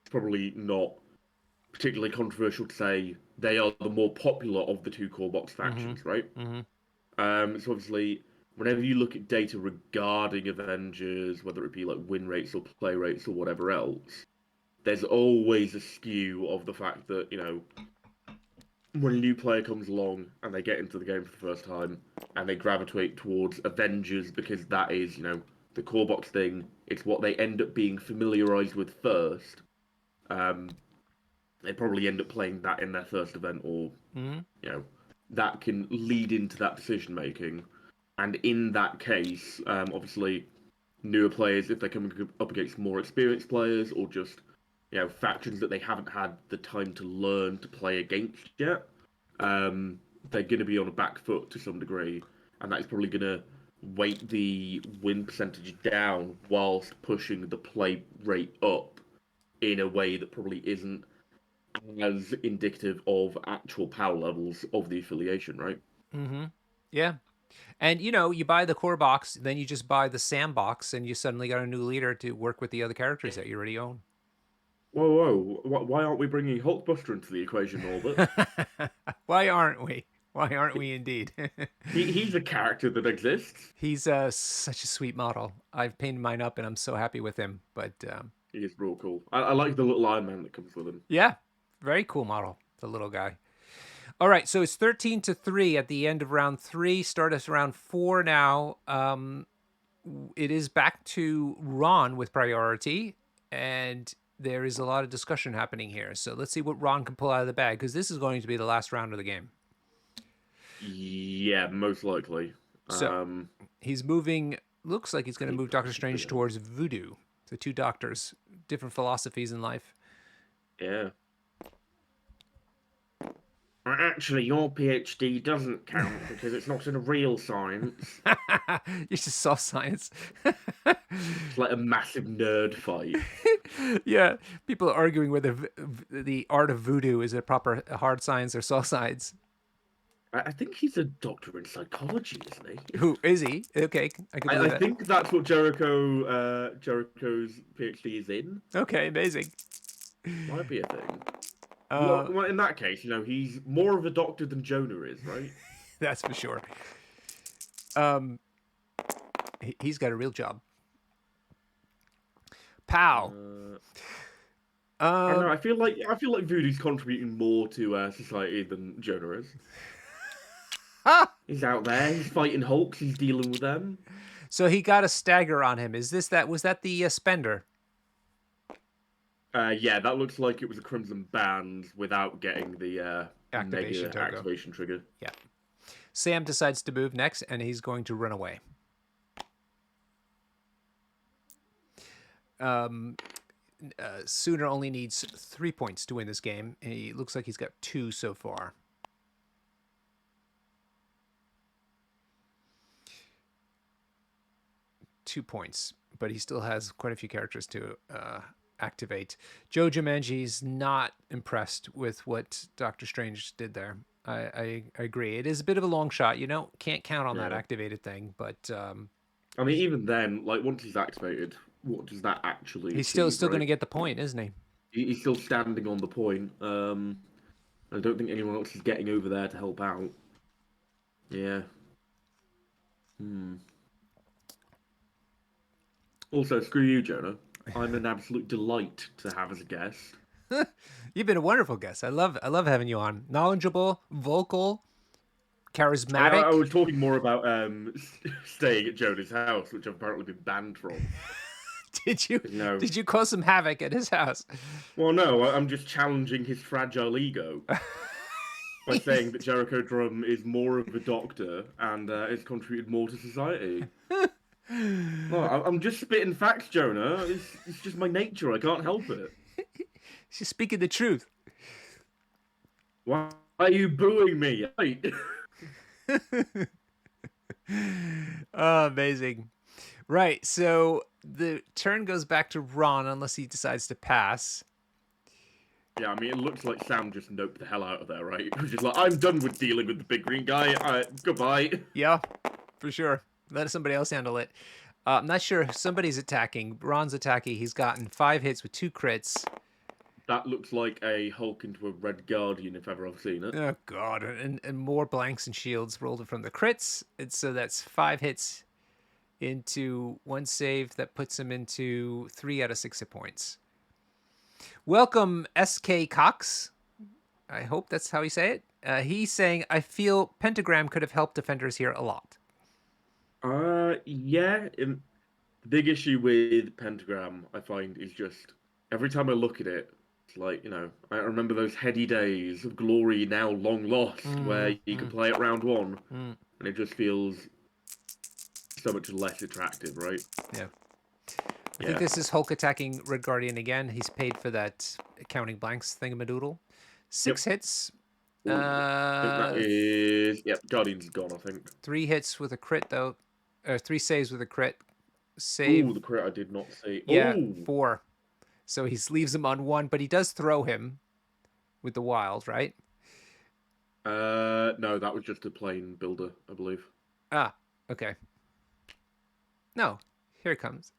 it's probably not particularly controversial to say they are the more popular of the 2 core box factions, right? So obviously, whenever you look at data regarding Avengers, whether it be like win rates or play rates or whatever else, there's always a skew of the fact that, when a new player comes along and they get into the game for the first time and they gravitate towards Avengers because that is, the core box thing, it's what they end up being familiarized with first. Um, they probably end up playing that in their first event, or, Mm-hmm. that can lead into that decision making. And in that case, obviously, newer players, if they're coming up against more experienced players, or just factions that they haven't had the time to learn to play against yet, they're going to be on a back foot to some degree, and that is probably going to weight the win percentage down whilst pushing the play rate up in a way that probably isn't as indicative of actual power levels of the affiliation, right? Mm-hmm. Yeah. And you buy the core box, then you just buy the sandbox, and you suddenly got a new leader to work with the other characters that you already own. Whoa, whoa! Why aren't we bringing Hulkbuster into the equation, Norbert? Why aren't we? Why aren't we indeed? He's a character that exists. He's such a sweet model. I've painted mine up, and I'm so happy with him. But He is real cool. I like the little Iron Man that comes with him. yeah, very cool model, the little guy. All right, so it's 13-3 at the end of round 3. Start us round 4 now. It is back to Ron with priority, and there is a lot of discussion happening here. So let's see what Ron can pull out of the bag, because this is going to be the last round of the game. Yeah, most likely. So he's moving, looks like he's going to move Doctor Strange towards voodoo. The two doctors, different philosophies in life. Yeah. Actually, your PhD doesn't count because it's not in a real science. You just saw science. It's like a massive nerd fight. Yeah, people are arguing whether the art of voodoo is a proper hard science or soft science. I think he's a doctor in psychology, isn't he? Who is he? Okay, I can believe I think that's what Jericho's PhD is in. Okay, amazing. Might be a thing. Well, in that case, he's more of a doctor than Jonah is, right? That's for sure. He's got a real job. Pow. I don't know. I feel like Voodoo's contributing more to society than Jonah is. He's out there. He's fighting Hulks. He's dealing with them. So he got a stagger on him. Was that the spender? Yeah, that looks like it was a Crimson Band without getting the activation trigger. Yeah. Sam decides to move next, and he's going to run away. Sooner only needs 3 points to win this game. He looks like he's got 2 so far. £2, but he still has quite a few characters to activate. Joe Jumanji's not impressed with what Doctor Strange did there. I agree. It is a bit of a long shot. Can't count on that activated thing, but I mean, even then, like once he's activated, what does that actually? He's achieve, still right? going to get the point, isn't he? He's still standing on the point. I don't think anyone else is getting over there to help out. Yeah. Also, screw you, Jonah. I'm an absolute delight to have as a guest. You've been a wonderful guest. I love having you on. Knowledgeable, vocal, charismatic. I was talking more about staying at Jonah's house, which I've apparently been banned from. Did you? No. Did you cause some havoc at his house? Well, no. I'm just challenging his fragile ego by saying that Jericho Drum is more of a doctor and has contributed more to society. Well, I'm just spitting facts, Jonah. It's just my nature. I can't help it. She's speaking the truth. Why are you booing me? Right. Oh, amazing. Right, so the turn goes back to Ron unless he decides to pass. Yeah, I mean, it looks like Sam just noped the hell out of there, right? He was just like, I'm done with dealing with the big green guy. Goodbye. Yeah, for sure. Let somebody else handle it. I'm not sure if somebody's attacking. Ron's attacking. He's gotten 5 hits with 2 crits. That looks like a Hulk into a Red Guardian, if ever I've seen it. Oh, God. And more blanks and shields rolled from the crits. And so that's 5 hits into 1 save. That puts him into 3 out of 6 hit points. Welcome, SK Cox. I hope that's how you say it. He's saying, I feel Pentagram could have helped defenders here a lot. Yeah. The big issue with Pentagram, I find, is just every time I look at it, it's like, I remember those heady days of glory now long lost, where you could play it round one, and it just feels so much less attractive, right? Yeah. I think Yeah. this is Hulk attacking Red Guardian again. He's paid for that counting blanks thingamadoodle. 6 Yep. hits. Ooh, I think that is. Yep, Guardian's gone, I think. 3 hits with a crit, though. Or 3 saves with a crit. Ooh, Save. the crit I did not see. Yeah, Ooh. 4. So he leaves him on 1, but he does throw him with the wild, right? No, that was just a plain builder, I believe. Ah, okay. No, here it comes.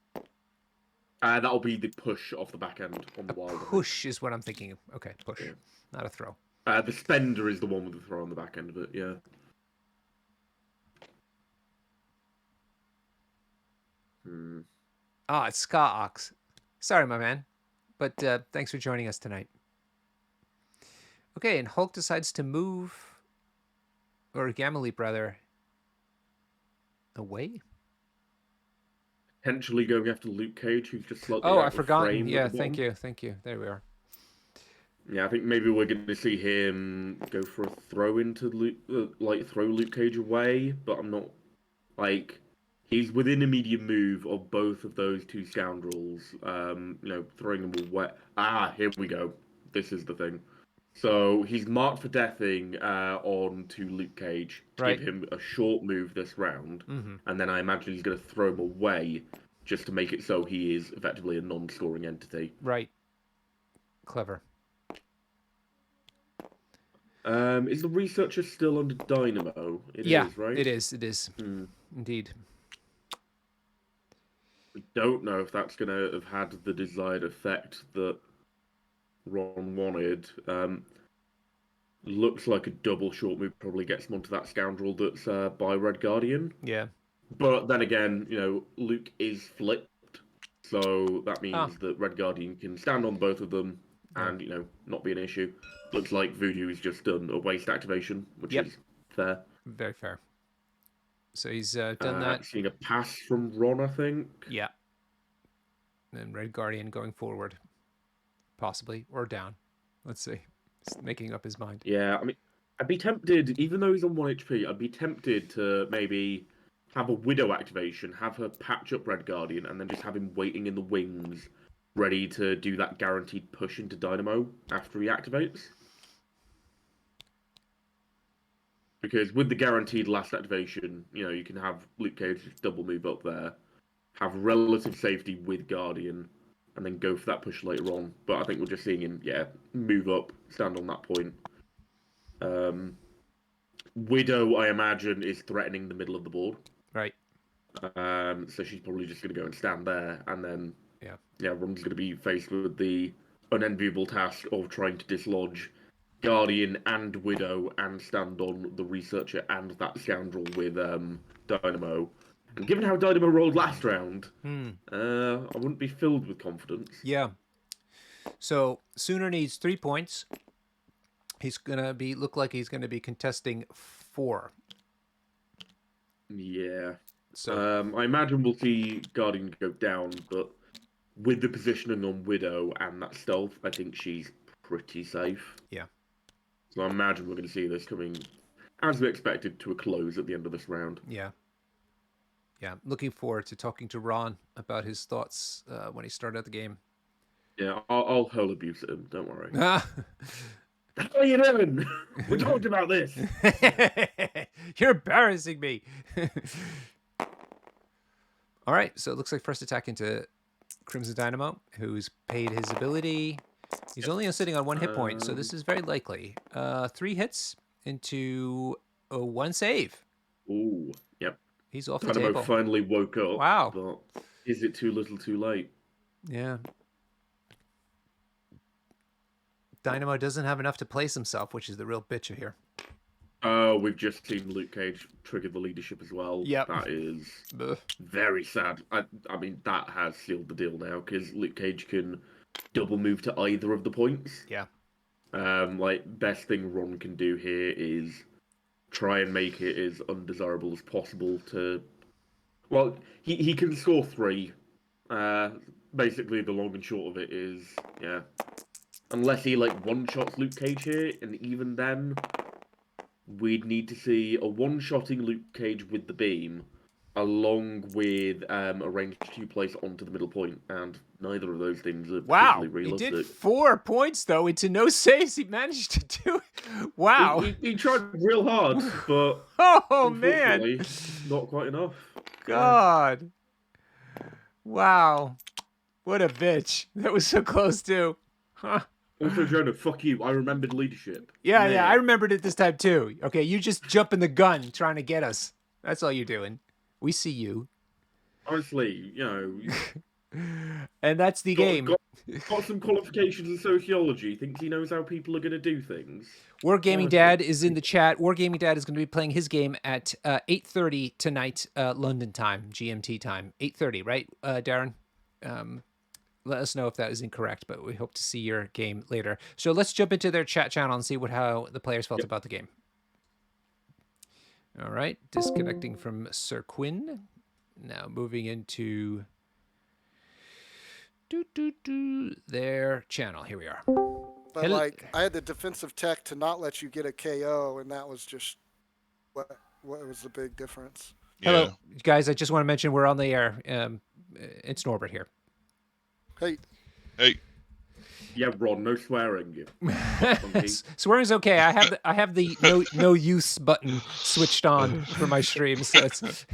That'll be the push off the back end on the wild. Push is what I'm thinking of. Okay, push, Yeah. not a throw. The spender is the one with the throw on the back end of it, yeah. Ah, it's Ska Ox. Sorry, my man. But thanks for joining us tonight. Okay, and Hulk decides to move, or Gamma Leap rather, away. Potentially going after Luke Cage, who's just slightly Oh, out I've of forgotten. frame Yeah, at the thank bottom. you, thank you. There we are. Yeah, I think maybe we're going to see him go for a throw into Luke, throw Luke Cage away, but I'm not, he's within a medium move of both of those two scoundrels, throwing them away. Ah, here we go. This is the thing. So he's marked for deathing on to Luke Cage to Right. give him a short move this round, and then I imagine he's going to throw him away just to make it so he is effectively a non-scoring entity. Right. Clever. Is the researcher still under Dynamo? It Yeah, is, right? it is. It is. Indeed. We don't know if that's going to have had the desired effect that Ron wanted. Looks like a double short move probably gets him onto that scoundrel that's by Red Guardian. Yeah. But then again, Luke is flipped, so that means that Red Guardian can stand on both of them and, not be an issue. Looks like Voodoo has just done a waste activation, which Yep. is fair. Very fair. So he's done that. Seeing a pass from Ron, I think. Yeah. And Red Guardian going forward, possibly, or down. Let's see. He's making up his mind. Yeah, I mean, I'd be tempted, even though he's on 1 HP, I'd be tempted to maybe have a Widow activation, have her patch up Red Guardian, and then just have him waiting in the wings, ready to do that guaranteed push into Dynamo after he activates. Because with the guaranteed last activation, you can have Luke Cage just double move up there, have relative safety with Guardian, and then go for that push later on. But I think we're just seeing him, move up, stand on that point. Widow, I imagine, is threatening the middle of the board. Right. So she's probably just going to go and stand there, and then yeah, Ron's going to be faced with the unenviable task of trying to dislodge Guardian and Widow and stand on the Researcher and that scoundrel with Dynamo. And given how Dynamo rolled last round, I wouldn't be filled with confidence. Yeah. So Sooner needs 3 points. He's gonna look like he's gonna be contesting 4. Yeah. So I imagine we'll see Guardian go down, but with the positioning on Widow and that stealth, I think she's pretty safe. Yeah. So I imagine we're going to see this coming, as we expected, to a close at the end of this round. Yeah. Yeah. Looking forward to talking to Ron about his thoughts when he started the game. Yeah, I'll hurl abuse at him. Don't worry. How are you doing? We talked about this. You're embarrassing me. All right. So it looks like first attack into Crimson Dynamo, who's paid his ability. He's only sitting on 1 hit point, so this is very likely. 3 hits into 1 save. Ooh, yep. He's off the Dynamo table. finally woke up. Wow. But is it too little too late? Yeah. Dynamo doesn't have enough to place himself, which is the real bitch here. Oh, we've just seen Luke Cage trigger the leadership as well. Yep. That is very sad. I mean, that has sealed the deal now, because Luke Cage can double move to either of the points. Yeah. Like best thing Ron can do here is try and make it as undesirable as possible to. Well, he can score 3. Basically, the long and short of it is, yeah. Unless he like one shots Luke Cage here, and even then, we'd need to see a one-shotting Luke Cage with the beam, along with a ranged Q place onto the middle point, and neither of those things are Wow. particularly He did realistic. 4 points, though, into no saves. He managed to do it. Wow. He tried real hard, but Oh, man. unfortunately, not quite enough. God. Wow. What a bitch. That was so close, too. Huh. Also, Jonah, fuck you. I remembered leadership. Yeah, Man. yeah, I remembered it this time, too. Okay, you just jumping the gun trying to get us. That's all you're doing. We see you. Honestly, you know, And that's the game. got some qualifications in sociology. Thinks he knows how people are going to do things. Wargaming Honestly. Dad is in the chat. Wargaming Dad is going to be playing his game at 8:30 tonight, London time, GMT time. 8:30, right, Darren? Let us know if that is incorrect, but we hope to see your game later. So let's jump into their chat channel and see how the players felt about the game. All right, disconnecting from Sir Quinn. Now moving into their channel. Here we are. But like, I had the defensive tech to not let you get a KO, and that was just what was the big difference. Yeah. Hello, guys. I just want to mention we're on the air. It's Norbert here. Hey. Yeah, Ron, no swearing. Swearing's okay. I have the no use button switched on for my stream. So it's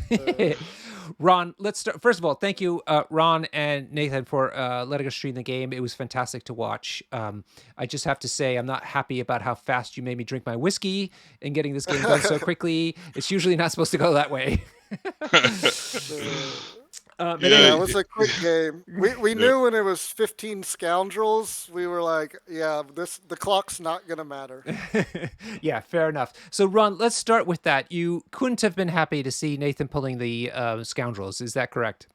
Ron, let's start. First of all, thank you, Ron and Nathan, for letting us stream the game. It was fantastic to watch. I just have to say, I'm not happy about how fast you made me drink my whiskey and getting this game done so quickly. It's usually not supposed to go that way. But yeah, it was a quick game. We knew when it was 15 scoundrels, we were like, yeah, the clock's not gonna matter. Yeah, fair enough. So Ron, let's start with that. You couldn't have been happy to see Nathan pulling the scoundrels. Is that correct?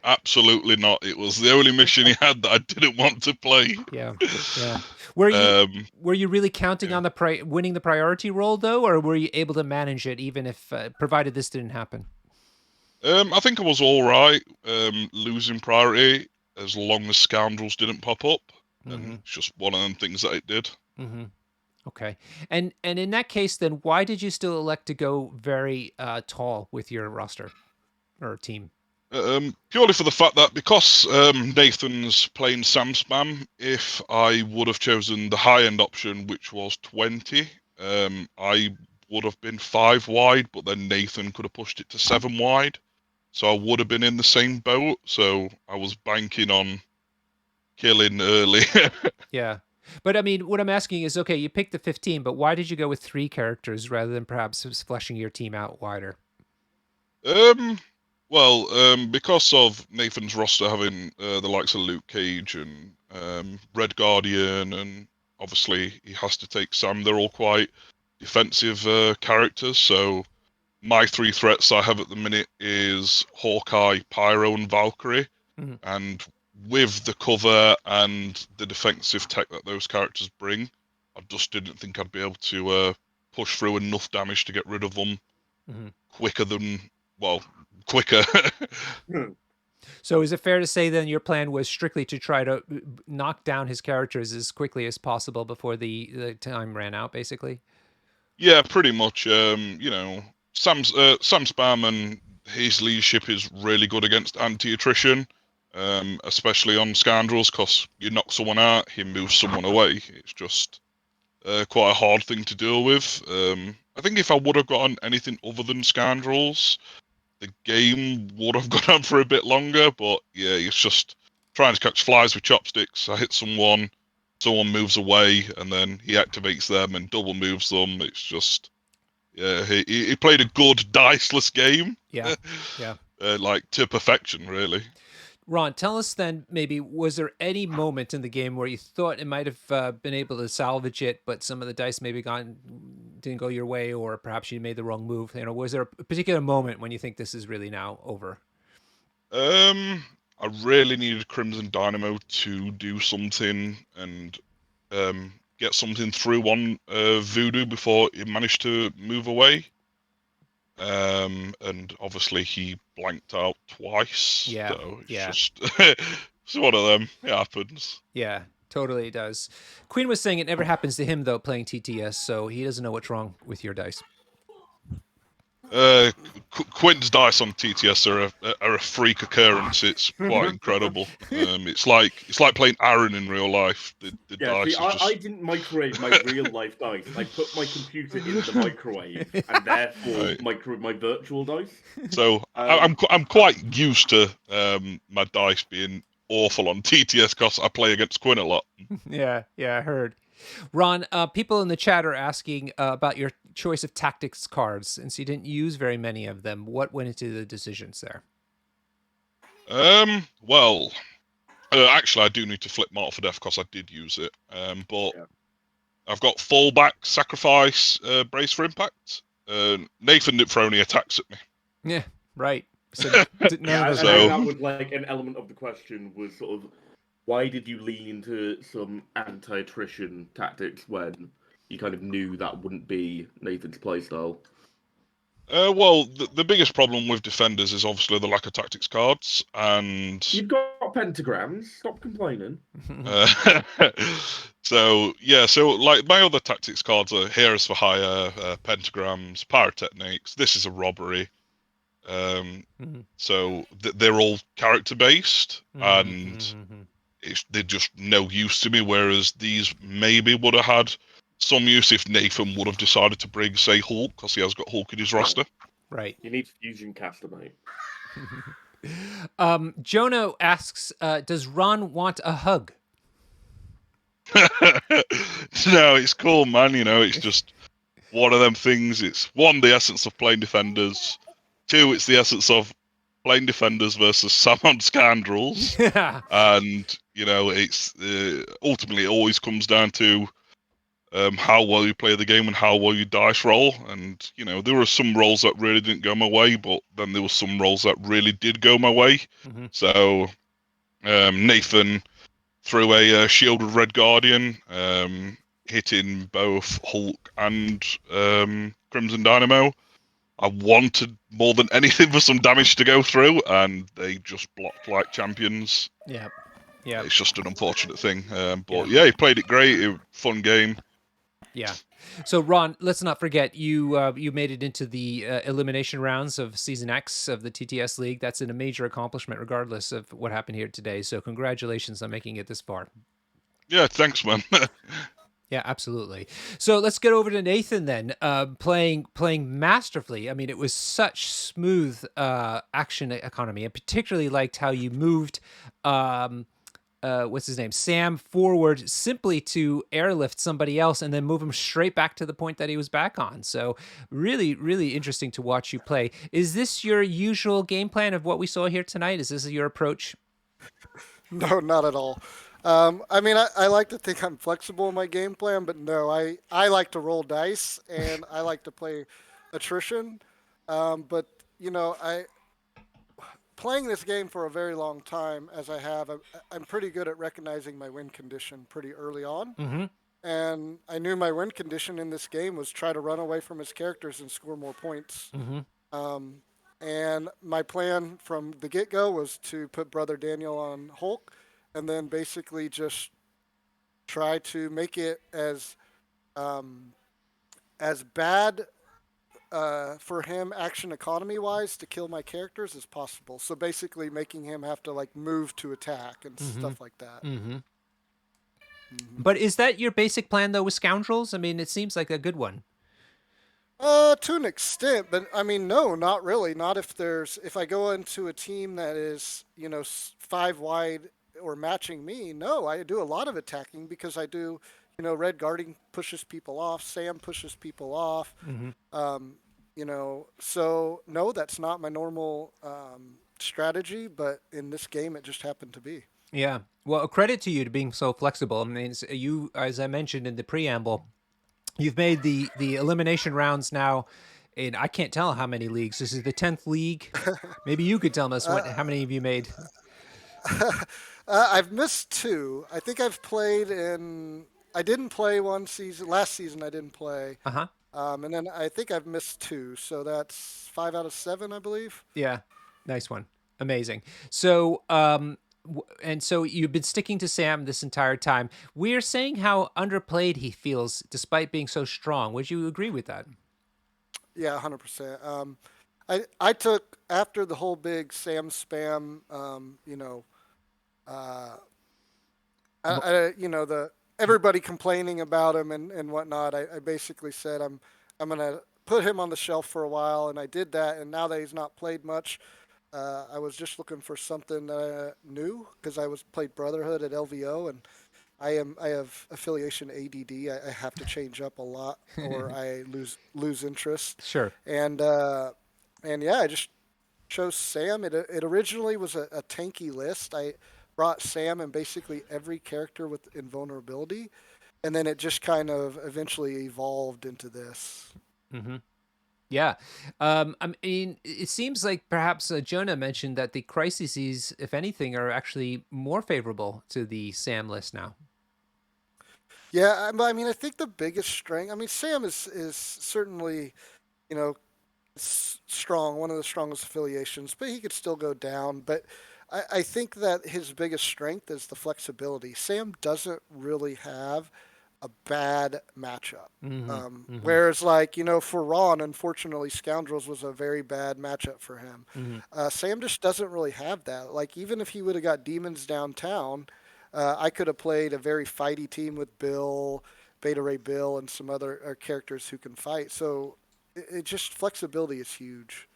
Absolutely not. It was the only mission he had that I didn't want to play. Yeah. Were you really counting on the winning the priority role though, or were you able to manage it even if provided this didn't happen? I think I was all right losing priority as long as scoundrels didn't pop up, and it's just one of them things that it did. Okay, and in that case, then why did you still elect to go very tall with your roster or team? Purely for the fact that because Nathan's playing Sam Spam, if I would have chosen the high end option, which was 20, I would have been 5 wide, but then Nathan could have pushed it to 7 wide. So I would have been in the same boat. So I was banking on killing early. Yeah. But I mean, what I'm asking is, okay, you picked the 15, but why did you go with 3 characters rather than perhaps fleshing your team out wider? Well, because of Nathan's roster having the likes of Luke Cage and Red Guardian, and obviously he has to take Sam, they're all quite defensive characters. So my 3 threats I have at the minute is Hawkeye, Pyro, and Valkyrie. And with the cover and the defensive tech that those characters bring, I just didn't think I'd be able to push through enough damage to get rid of them quicker. So is it fair to say then your plan was strictly to try to knock down his characters as quickly as possible before the time ran out, basically? Yeah, pretty much. You know, Sam Spam and his leadership is really good against anti-attrition, especially on scoundrels, because you knock someone out, he moves someone away. It's just quite a hard thing to deal with. I think if I would have gotten anything other than scoundrels, the game would have gone on for a bit longer. But yeah, it's just trying to catch flies with chopsticks. I hit someone moves away, and then he activates them and double moves them. It's just, yeah, he played a good diceless game. Yeah. Like to perfection, really. Ron, tell us then, maybe, was there any moment in the game where you thought it might have been able to salvage it, but some of the dice maybe didn't go your way, or perhaps you made the wrong move? You know, was there a particular moment when you think this is really now over? I really needed Crimson Dynamo to do something and get something through on Voodoo before he managed to move away. And obviously he blanked out twice. Yeah, So it's yeah. just it's one of them. It happens. Yeah, totally does. Queen was saying it never happens to him, though, playing TTS, so he doesn't know what's wrong with your dice. Quint's dice on TTS are a freak occurrence. It's quite incredible. It's like playing Aaron in real life. The Yeah, dice see, is just... I didn't microwave my real life dice. I put my computer in the microwave, and therefore Right. microwave my virtual dice. So I'm quite used to my dice being awful on TTS because I play against Quinn a lot. Yeah, I heard. Ron, people in the chat are asking about your choice of tactics cards. Since you didn't use very many of them, what went into the decisions there? Well, actually, I do need to flip Mark for Death because I did use it. But Yeah. I've got fallback, sacrifice, brace for impact. Nathan didn't throw any attacks at me. Yeah, right. So Yeah, of and those that was like an element of the question was sort of why did you lean into some anti-attrition tactics when you kind of knew that wouldn't be Nathan's playstyle? Well, the biggest problem with defenders is obviously the lack of tactics cards, and You've got pentagrams. Stop complaining. so like my other tactics cards are Heroes for Hire, Pentagrams, Pyrotechnics. This is a robbery. So they're all character based, and they're just no use to me. Whereas these maybe would have had some use if Nathan would have decided to bring, say, Hulk, because he has got Hulk in his roster. Right. You need Fusion Caster, mate. Jono asks, does Ron want a hug? No, it's cool, man. You know, it's just one of them things. It's one, the essence of playing defenders. Two, it's the essence of playing defenders versus Samon Scoundrels. And, you know, it's ultimately it always comes down to how well you play the game and how well you dice roll. And, you know, there were some rolls that really didn't go my way, but then there were some rolls that really did go my way. So Nathan threw a shielded Red Guardian, hitting both Hulk and Crimson Dynamo. I wanted more than anything for some damage to go through, and they just blocked like champions. Yeah. It's just an unfortunate thing. But yeah, he played it great. Fun game. Yeah. So Ron, let's not forget you made it into the elimination rounds of Season X of the TTS League. That's a major accomplishment, regardless of what happened here today. So congratulations on making it this far. Yeah, thanks, man. Yeah, absolutely. So let's get over to Nathan then, playing masterfully. I mean, it was such smooth action economy. I particularly liked how you moved, what's his name, Sam, forward simply to airlift somebody else and then move him straight back to the point that he was back on. So really, really interesting to watch you play. Is this your usual game plan of what we saw here tonight? Is this your approach? No, not at all. I mean, I like to think I'm flexible in my game plan, but no, I like to roll dice and I like to play attrition. But, you know, playing this game for a very long time, as I have, I'm pretty good at recognizing my win condition pretty early on. And I knew my win condition in this game was try to run away from his characters and score more points. And my plan from the get-go was to put Brother Daniel on Hulk and then basically just try to make it as bad for him action economy wise to kill my characters as possible. So basically making him have to like move to attack and stuff like that. But is that your basic plan though with Scoundrels? I mean, it seems like a good one. To an extent, but I mean, no, not really. Not if I go into a team that is, you know, 5 wide or matching me. No, I do a lot of attacking because I do, you know, Red Guarding pushes people off, Sam pushes people off. You know, so no, that's not my normal strategy, but in this game, it just happened to be. Yeah. Well, credit to you to being so flexible. I mean, you, as I mentioned in the preamble, you've made the elimination rounds now in, I can't tell how many leagues. This is the 10th league. Maybe you could tell us how many of you made. I've missed two. I think I've played in. I didn't play one season. Last season I didn't play. Uh-huh. And then I think I've missed two. So that's 5 out of 7, I believe. Yeah. Nice one. Amazing. So, and so you've been sticking to Sam this entire time. We're saying how underplayed he feels despite being so strong. Would you agree with that? Yeah, 100%. I took after the whole big Sam spam. Uh, the everybody complaining about him and whatnot. I basically said I'm gonna put him on the shelf for a while, and I did that. And now that he's not played much, I was just looking for something new because I was played Brotherhood at LVO, and I have affiliation ADD. I have to change up a lot, or I lose interest. Sure. And yeah, I just chose Sam. It originally was a tanky list. I brought Sam and basically every character with invulnerability, and then it just kind of eventually evolved into this. Mm-hmm. Yeah. I mean, it seems like perhaps Jonah mentioned that the crises, if anything, are actually more favorable to the Sam list now. Yeah, I mean, I think the biggest strength. I mean, Sam is certainly, you know, strong, one of the strongest affiliations, but he could still go down. But I think that his biggest strength is the flexibility. Sam doesn't really have a bad matchup. Whereas, like, for Ron, unfortunately, Scoundrels was a very bad matchup for him. Sam just doesn't really have that. Like, even if he would have got Demons downtown, I could have played a very fighty team with Bill, Beta Ray Bill, and some other characters who can fight. So it just flexibility is huge.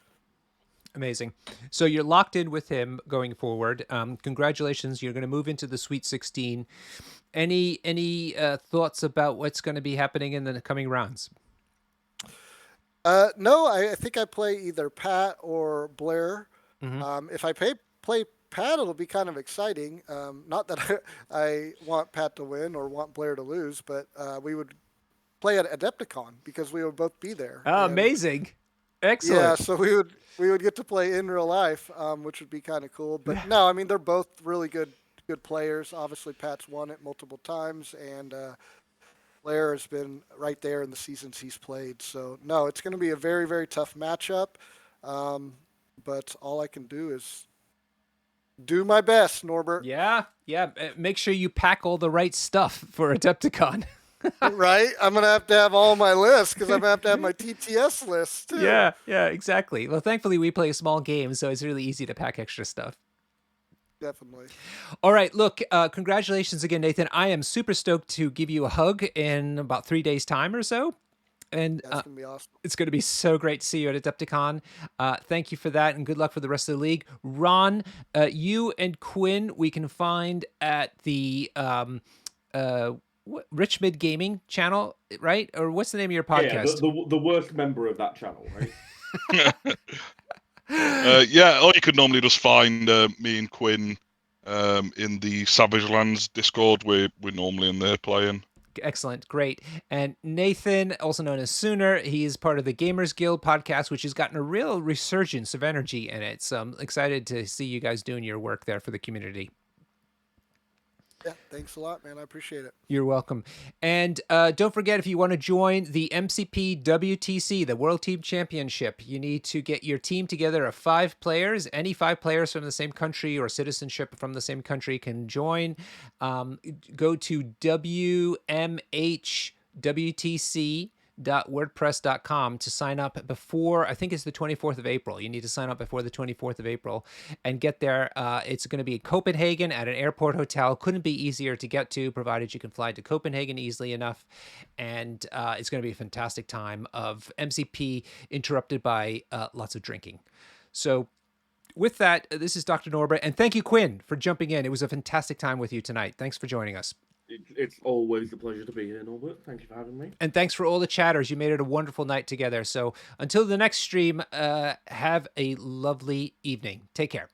Amazing. So you're locked in with him going forward. Congratulations. You're going to move into the Sweet 16. Any thoughts about what's going to be happening in the coming rounds? No, I think I play either Pat or Blair. If I play Pat, it'll be kind of exciting. Not that I want Pat to win or want Blair to lose, but we would play at Adepticon because we would both be there. Oh, amazing. Excellent. Yeah, so we would get to play in real life, which would be kind of cool. But no, I mean, they're both really good players. Obviously, Pat's won it multiple times, and Blair has been right there in the seasons he's played. So no, it's going to be a very, very tough matchup. But all I can do is do my best, Norbert. Yeah. Make sure you pack all the right stuff for Adepticon. Right? I'm going to have all my lists because I'm going to have my TTS list too. Yeah, exactly. Well, thankfully, we play a small game, so it's really easy to pack extra stuff. Definitely. All right, look, congratulations again, Nathan. I am super stoked to give you a hug in about 3 days' time or so. And That's going to be awesome. It's going to be so great to see you at Adepticon. Thank you for that, and good luck for the rest of the league. Ron, you and Quinn, we can find at the Rich Mid Gaming channel, right? Or what's the name of your podcast? Yeah, the worst member of that channel, right? Or you could normally just find me and Quinn in the Savage Lands Discord. We're normally in there playing. Excellent. Great. And Nathan, also known as Sooner, he is part of the Gamers Guild podcast, which has gotten a real resurgence of energy in it. So I'm excited to see you guys doing your work there for the community. Yeah, thanks a lot, man. I appreciate it. You're welcome. And don't forget, if you want to join the MCP WTC, the World Team Championship, you need to get your team together of 5 players. Any 5 players from the same country or citizenship from the same country can join. Go to WMHWTC.wordpress.com to sign up before, I think it's the 24th of April. You need to sign up before the 24th of April and get there. It's going to be in Copenhagen at an airport hotel. Couldn't be easier to get to, provided you can fly to Copenhagen easily enough. And it's going to be a fantastic time of MCP interrupted by lots of drinking. So with that, this is Dr. Norbert, and thank you, Quinn, for jumping in. It was a fantastic time with you tonight. Thanks for joining us. It's always a pleasure to be here, Norbert. Thank you for having me. And thanks for all the chatters. You made it a wonderful night together. So until the next stream, have a lovely evening. Take care.